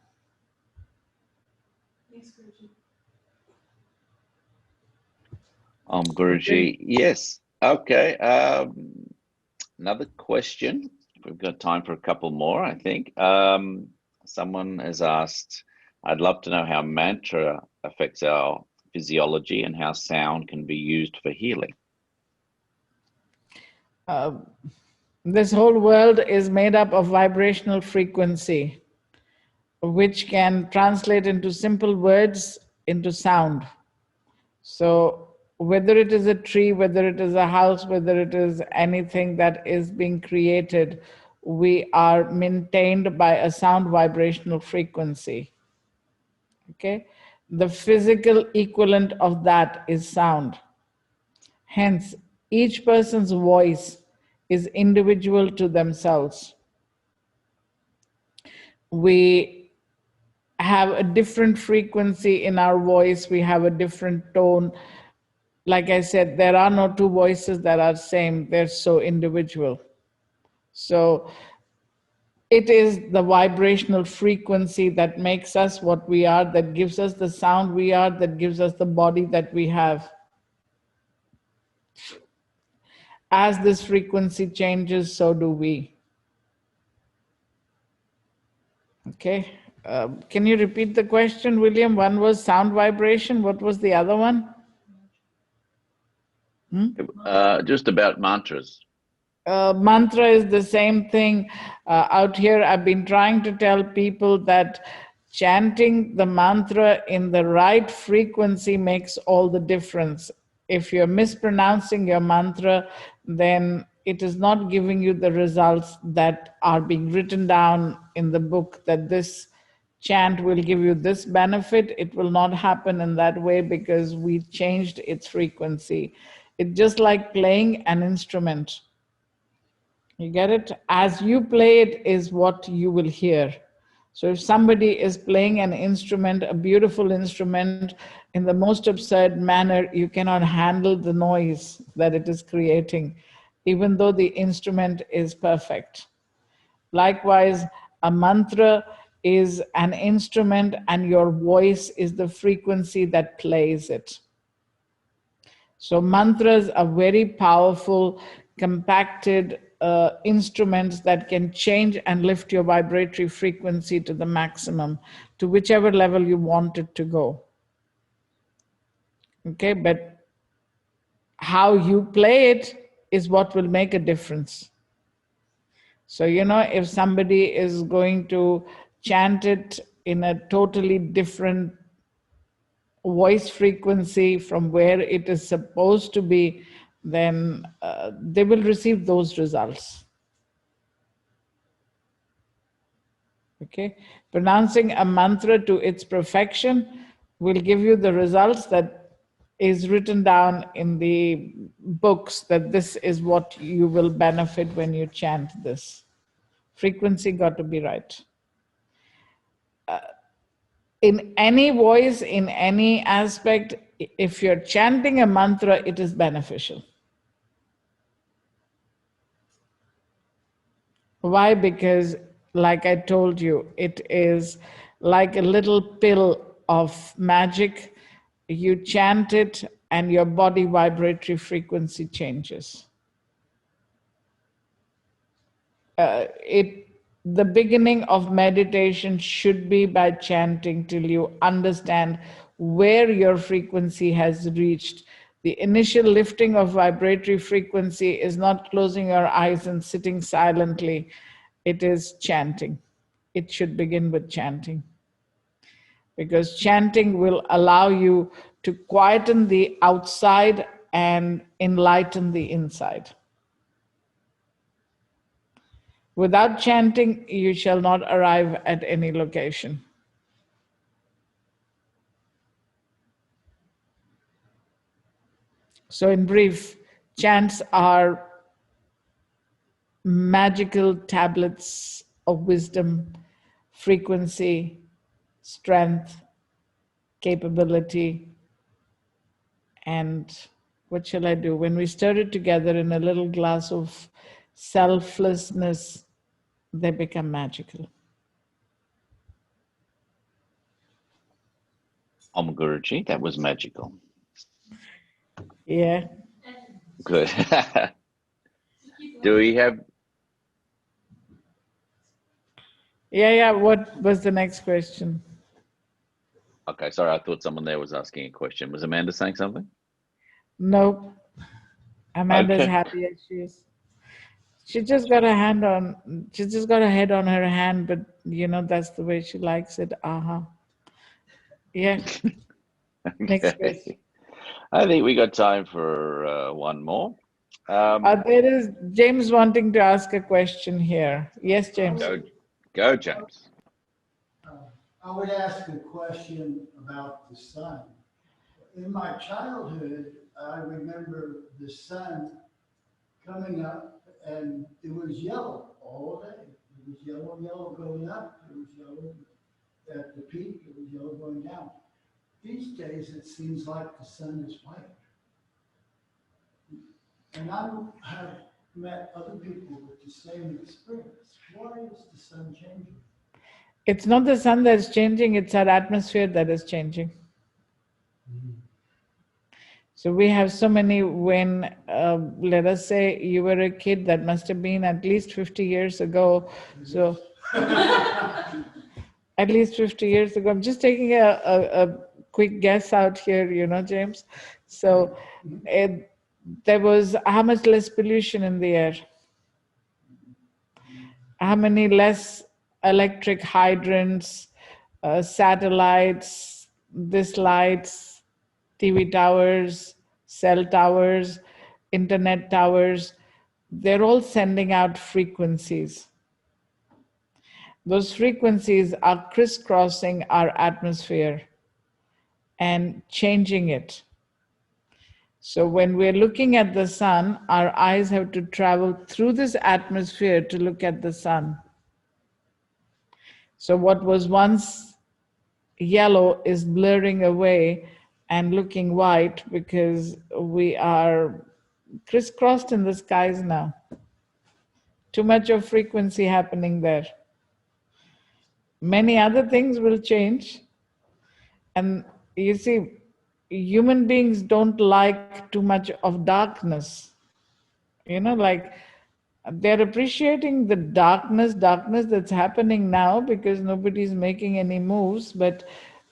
Thanks, Guruji. Guruji, yes. Okay. Another question. We've got time for a couple more, I think. Someone has asked, I'd love to know how mantra affects our physiology and how sound can be used for healing. This whole world is made up of vibrational frequency, which can translate into simple words into sound. So whether it is a tree, whether it is a house, whether it is anything that is being created, we are maintained by a sound vibrational frequency. Okay? The physical equivalent of that is sound. Hence, each person's voice is individual to themselves. We have a different frequency in our voice, we have a different tone. Like I said, there are no two voices that are same, they're so individual. So it is the vibrational frequency that makes us what we are, that gives us the sound we are, that gives us the body that we have. As this frequency changes, so do we. Okay. Can you repeat the question, William? One was sound vibration. What was the other one? Just about mantras. Mantra is the same thing. Out here, I've been trying to tell people that chanting the mantra in the right frequency makes all the difference. If you're mispronouncing your mantra, then it is not giving you the results that are being written down in the book, that this chant will give you this benefit. It will not happen in that way because we changed its frequency. It's just like playing an instrument. You get it? As you play it is what you will hear. So if somebody is playing an instrument, a beautiful instrument, in the most absurd manner, you cannot handle the noise that it is creating, even though the instrument is perfect. Likewise, a mantra is an instrument and your voice is the frequency that plays it. So mantras are very powerful, compacted instruments that can change and lift your vibratory frequency to the maximum, to whichever level you want it to go. Okay, but how you play it is what will make a difference. So, you know, if somebody is going to chant it in a totally different voice frequency from where it is supposed to be, then they will receive those results. Okay, pronouncing a mantra to its perfection will give you the results that is written down in the books, that this is what you will benefit when you chant this. Frequency got to be right. In any voice, in any aspect, if you're chanting a mantra, it is beneficial. Why? Because, like I told you, it is like a little pill of magic. You chant it and your body vibratory frequency changes. The beginning of meditation should be by chanting till you understand where your frequency has reached. The initial lifting of vibratory frequency is not closing your eyes and sitting silently. It is chanting. It should begin with chanting. Because chanting will allow you to quieten the outside and enlighten the inside. Without chanting, you shall not arrive at any location. So in brief, chants are magical tablets of wisdom, frequency, strength, capability, and what shall I do? When we stir it together in a little glass of selflessness, they become magical. Guruji, that was magical. Yeah. Good. Do we have? Yeah. What was the next question? Okay, sorry, I thought someone there was asking a question. Was Amanda saying something? No. Amanda's Okay. happy as she is. She just got a hand on, she just got a head on her hand, but you know, that's the way she likes it. Yeah. Next question. Okay. I think we got time for one more. There is James wanting to ask a question here. Yes, James. Go, James. I would ask a question about the sun. In my childhood, I remember the sun coming up and it was yellow all day. It was yellow, yellow going up. It was yellow at the peak. It was yellow going down. These days, it seems like the sun is white. And I have met other people with the same experience. Why is the sun changing? It's not the sun that's changing, it's our atmosphere that is changing. So we have so many, when, let us say you were a kid, that must have been at least 50 years ago. So at least 50 years ago, I'm just taking a quick guess out here, you know, James. So there was how much less pollution in the air? How many less electric hydrants, satellites, this lights, TV towers, cell towers, internet towers, they're all sending out frequencies. Those frequencies are crisscrossing our atmosphere and changing it. So when we're looking at the sun, our eyes have to travel through this atmosphere to look at the sun. So what was once yellow is blurring away and looking white because we are crisscrossed in the skies now. Too much of frequency happening there. Many other things will change. And you see, human beings don't like too much of darkness. You know, like they're appreciating the darkness that's happening now because nobody's making any moves, but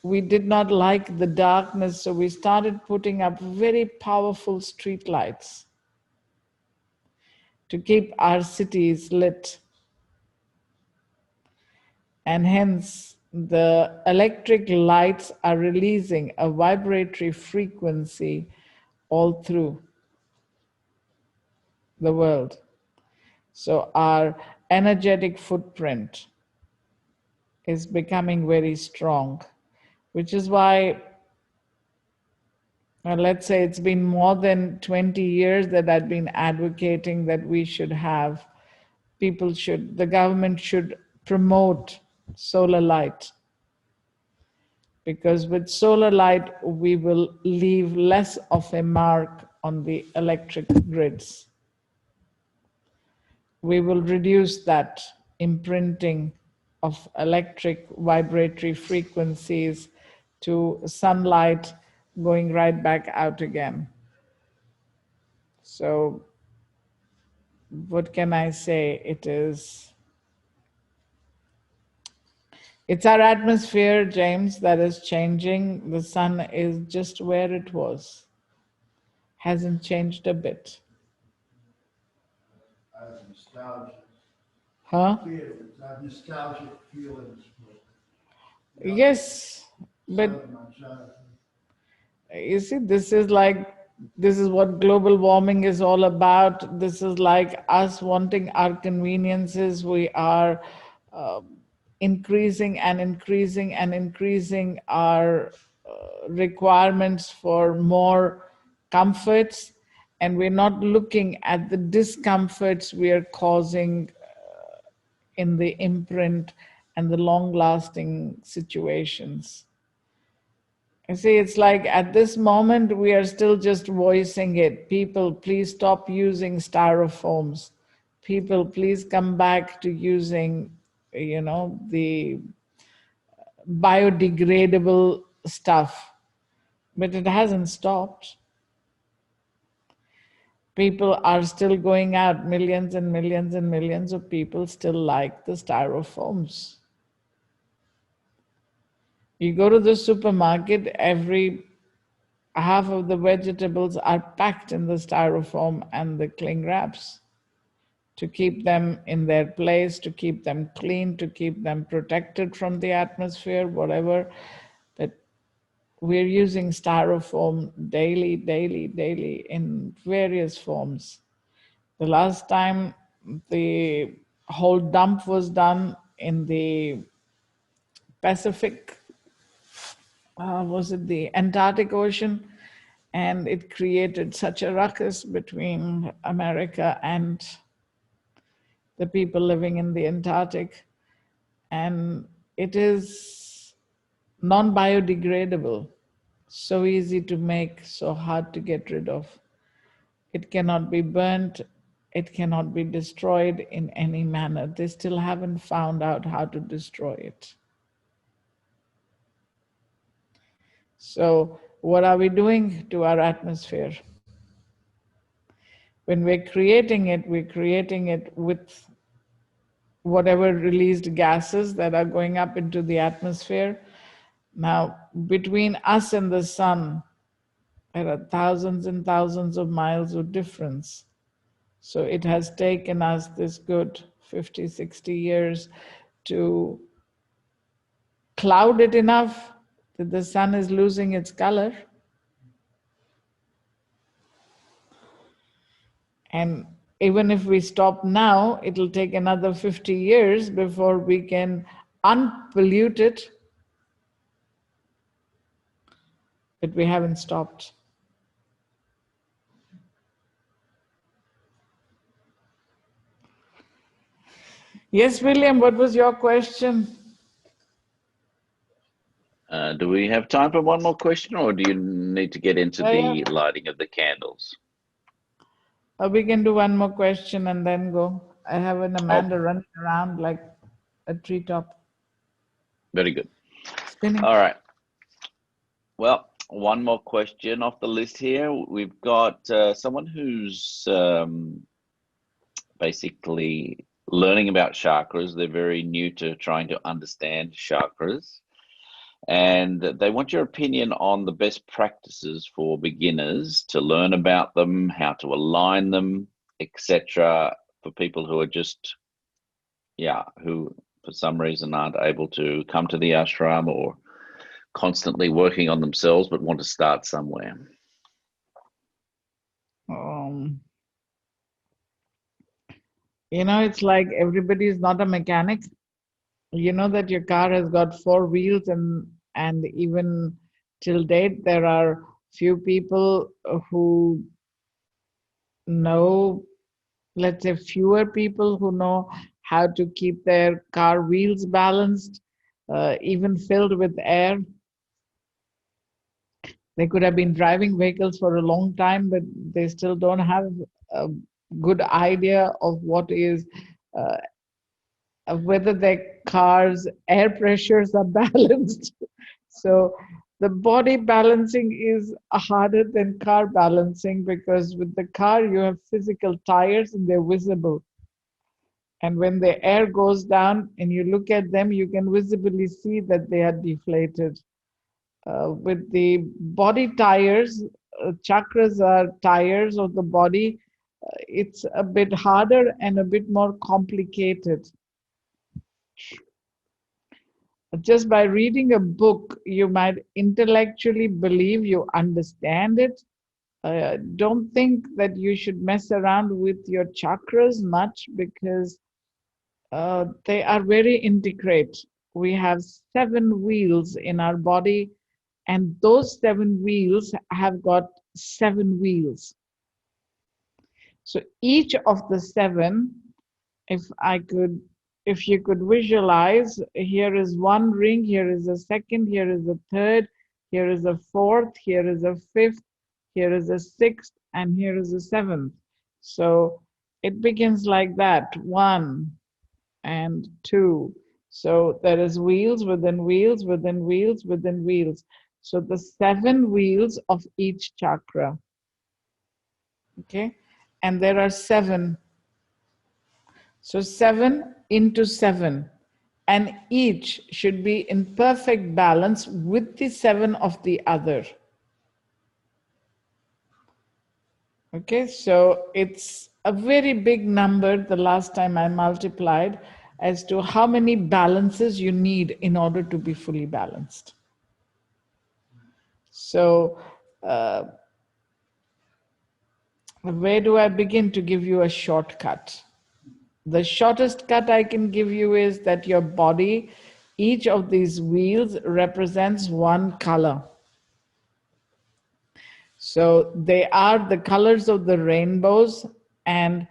we did not like the darkness, so we started putting up very powerful street lights to keep our cities lit. And hence, the electric lights are releasing a vibratory frequency all through the world. So our energetic footprint is becoming very strong, which is why, let's say it's been more than 20 years that I've been advocating that we should have, the government should promote solar light. Because with solar light, we will leave less of a mark on the electric grids. We will reduce that imprinting of electric vibratory frequencies to sunlight going right back out again. So what can I say? It's our atmosphere, James, that is changing. The sun is just where it was. Hasn't changed a bit. I have nostalgic Huh? feelings. I have nostalgic feelings. Yes, but you see, this is what global warming is all about. This is like us wanting our conveniences. We are increasing and increasing and increasing our requirements for more comforts, and we're not looking at the discomforts we are causing in the imprint and the long-lasting situations. You see, it's like at this moment, we are still just voicing it. People, please stop using styrofoams. People, please come back to using, the biodegradable stuff. But it hasn't stopped. People are still going out. Millions and millions and millions of people still like the styrofoams. You go to the supermarket, every half of the vegetables are packed in the styrofoam and the cling wraps. to keep them in their place, to keep them clean, to keep them protected from the atmosphere, whatever. But we're using styrofoam daily, daily, daily in various forms. The last time the whole dump was done in the Pacific, was it the Antarctic Ocean? And it created such a ruckus between America and the people living in the Antarctic. And it is non-biodegradable, so easy to make, so hard to get rid of. It cannot be burnt, it cannot be destroyed in any manner. They still haven't found out how to destroy it. So what are we doing to our atmosphere? When we're creating it with whatever released gases that are going up into the atmosphere. Now, between us and the sun, there are thousands and thousands of miles of difference. So it has taken us this good 50, 60 years to cloud it enough that the sun is losing its color. And even if we stop now, it'll take another 50 years before we can unpollute it. But we haven't stopped. Yes, William, what was your question? Do we have time for one more question, or do you need to get into the lighting of the candles? We can do one more question and then go. I have an Amanda running around like a treetop. Very good. Spinning. All right. Well, one more question off the list here. We've got someone who's basically learning about chakras. They're very new to trying to understand chakras. And they want your opinion on the best practices for beginners to learn about them, how to align them, etc., for people who are just, who for some reason aren't able to come to the ashram or constantly working on themselves but want to start somewhere. It's like everybody is not a mechanic. You know that your car has got 4 wheels, and even till date there are few people who know, let's say fewer people who know how to keep their car wheels balanced, even filled with air. They could have been driving vehicles for a long time, but they still don't have a good idea of what is whether their car's air pressures are balanced. So the body balancing is harder than car balancing, because with the car you have physical tires and they're visible. And when the air goes down and you look at them, you can visibly see that they are deflated. With the body tires, chakras are tires of the body. It's a bit harder and a bit more complicated. Just by reading a book, you might intellectually believe you understand it. Don't think that you should mess around with your chakras much, because they are very intricate. We have 7 wheels in our body, and those 7 wheels have got 7 wheels. So each of the 7, if you could visualize, here is 1 ring, here is a 2nd, here is a 3rd, here is a 4th, here is a 5th, here is a 6th, and here is a 7th. So it begins like that, 1 and 2. So there is wheels within wheels within wheels within wheels. So the 7 wheels of each chakra. Okay, and there are 7. So 7 into 7, and each should be in perfect balance with the 7 of the other. Okay, so it's a very big number the last time I multiplied as to how many balances you need in order to be fully balanced. So, where do I begin to give you a shortcut? The shortest cut I can give you is that your body, each of these wheels represents one color. So they are the colors of the rainbows, and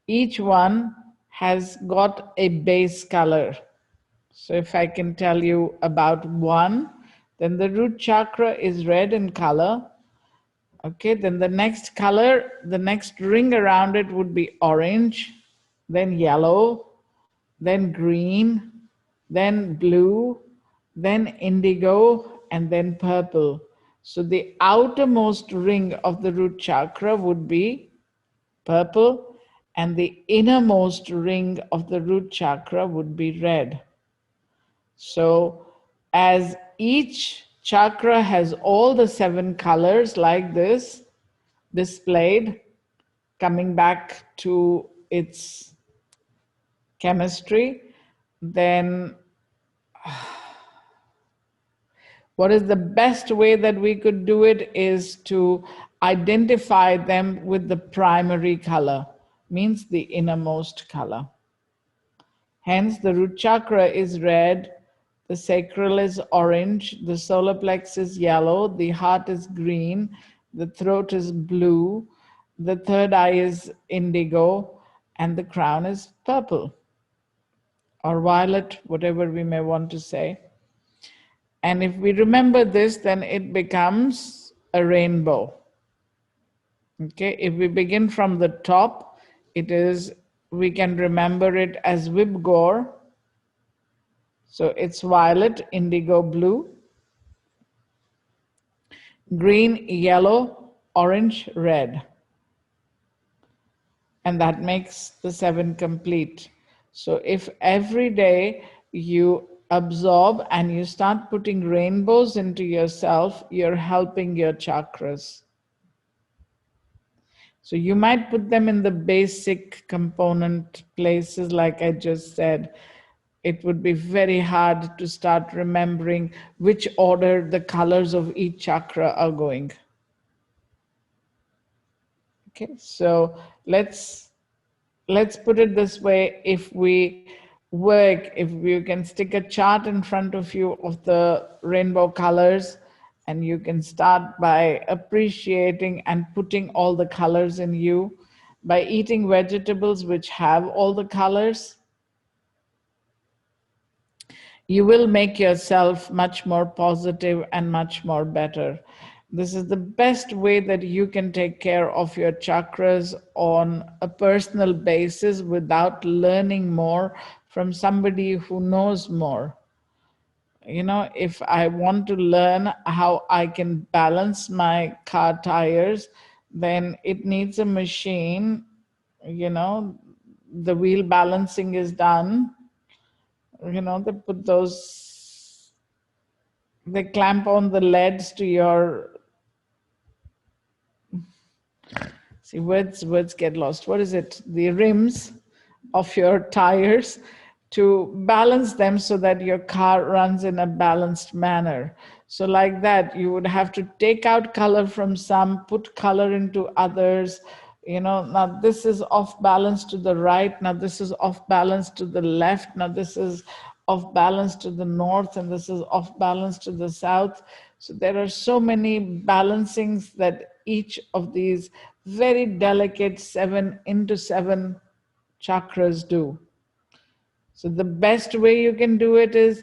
each one has got a base color. So if I can tell you about one, then the root chakra is red in color. Okay, then the next color, the next ring around it would be orange, then yellow, then green, then blue, then indigo, and then purple. So the outermost ring of the root chakra would be purple, and the innermost ring of the root chakra would be red. So as each chakra has all the 7 colors like this displayed, coming back to its chemistry, then what is the best way that we could do it is to identify them with the primary color, means the innermost color. Hence, the root chakra is red, the sacral is orange, the solar plexus is yellow, the heart is green, the throat is blue, the third eye is indigo, and the crown is purple or violet, whatever we may want to say. And if we remember this, then it becomes a rainbow. Okay, if we begin from the top, we can remember it as Vibgor. So it's violet, indigo, blue, green, yellow, orange, red. And that makes the 7 complete. So if every day you absorb and you start putting rainbows into yourself, you're helping your chakras. So you might put them in the basic component places, like I just said. It would be very hard to start remembering which order the colors of each chakra are going. Okay, so let's put it this way. If you can stick a chart in front of you of the rainbow colors, and you can start by appreciating and putting all the colors in you, by eating vegetables which have all the colors, you will make yourself much more positive and much more better. This is the best way that you can take care of your chakras on a personal basis without learning more from somebody who knows more. You know, if I want to learn how I can balance my car tires, then it needs a machine. You know, the wheel balancing is done. You know, they clamp on the leads to your, see, words get lost. What is it? The rims of your tires, to balance them so that your car runs in a balanced manner. So like that, you would have to take out color from some, put color into others. You know, now this is off balance to the right, now this is off balance to the left, now this is off balance to the north, and this is off balance to the south. So there are so many balancings that each of these very delicate 7 into 7 chakras do. So the best way you can do it is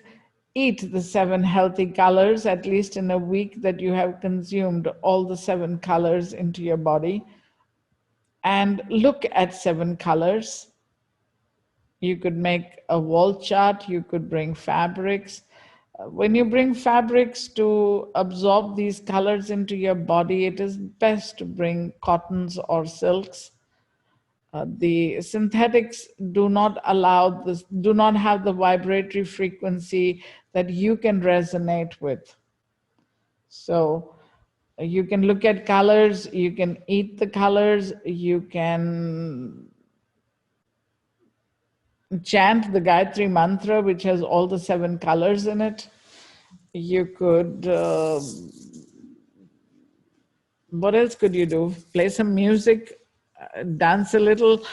eat the 7 healthy colors, at least in a week that you have consumed all the 7 colors into your body, and look at 7 colors. You could make a wall chart, you could bring fabrics. When you bring fabrics to absorb these colors into your body, it is best to bring cottons or silks. The synthetics do not allow this, do not have the vibratory frequency that you can resonate with. So You can look at colors, you can eat the colors, you can chant the Gayatri mantra, which has all the 7 colors in it. You could, what else could you do? Play some music, dance a little,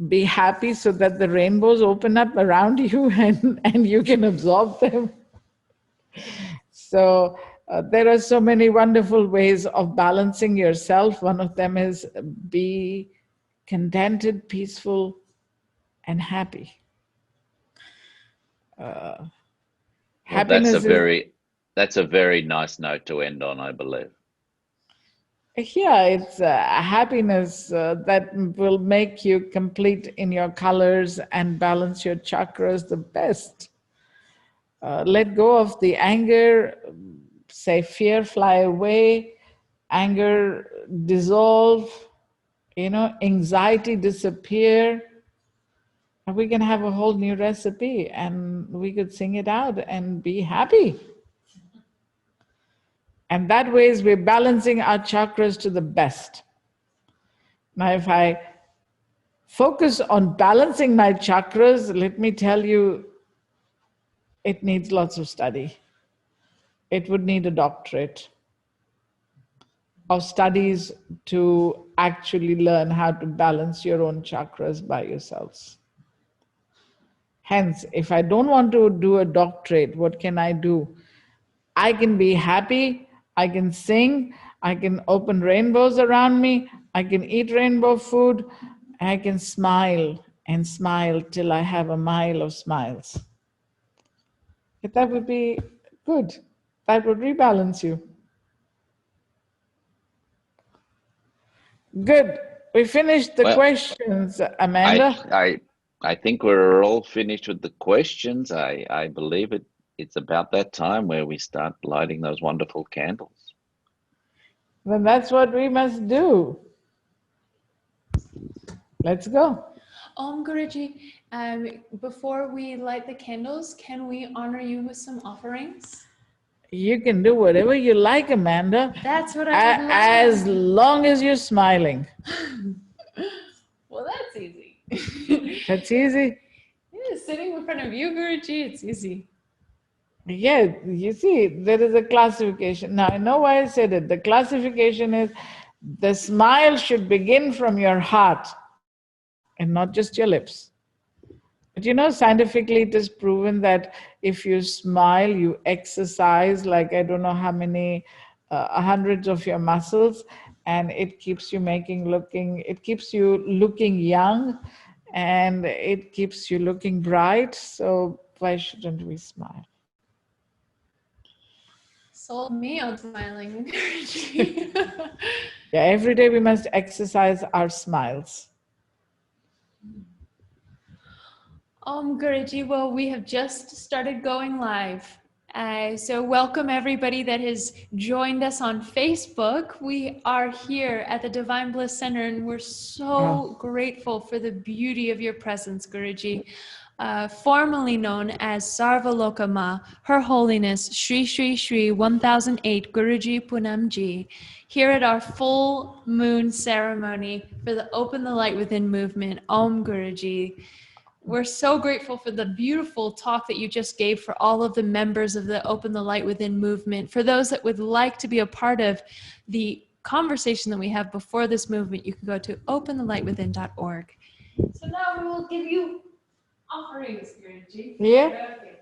be happy so that the rainbows open up around you and you can absorb them. So there are so many wonderful ways of balancing yourself. One of them is be contented, peaceful, and happy. Well, Happiness that's a very nice note to end on, I believe. Yeah, it's happiness that will make you complete in your colors and balance your chakras the best. Let go of the anger, say fear, fly away, anger dissolve, anxiety disappear. And we can have a whole new recipe and we could sing it out and be happy. And that way we're balancing our chakras to the best. Now, if I focus on balancing my chakras, let me tell you, it needs lots of study. It would need a doctorate of studies to actually learn how to balance your own chakras by yourselves. Hence, if I don't want to do a doctorate, what can I do? I can be happy, I can sing, I can open rainbows around me, I can eat rainbow food, I can smile and smile till I have a mile of smiles. That would be good. That would rebalance you. Good. We finished the questions, Amanda. I think we're all finished with the questions. I believe it's about that time where we start lighting those wonderful candles. Then that's what we must do. Let's go. Guruji, before we light the candles, can we honor you with some offerings? You can do whatever you like, Amanda. That's what I would love. As long as you're smiling. Well, that's easy. That's easy? Yeah, sitting in front of you, Guruji, it's easy. Yeah, you see, there is a classification. Now, I know why I said it. The classification is the smile should begin from your heart and not just your lips. But scientifically it is proven that if you smile, you exercise like I don't know how many hundreds of your muscles, and it keeps you looking young, and it keeps you looking bright. So why shouldn't we smile? Sold me on smiling. Yeah, every day we must exercise our smiles. Guruji, well, we have just started going live. So welcome everybody that has joined us on Facebook. We are here at the Divine Bliss Center, and we're so grateful for the beauty of your presence, Guruji. Formerly known as Sarva Loka Maa, Her Holiness Shri Shri Shri 1008 Guruji Poonamji, here at our full moon ceremony for the Open the Light Within movement. Om Guruji. We're so grateful for the beautiful talk that you just gave for all of the members of the Open the Light Within movement. For those that would like to be a part of the conversation that we have before this movement, you can go to openthelightwithin.org. So now we will give you offerings, Guruji. Yeah. Okay.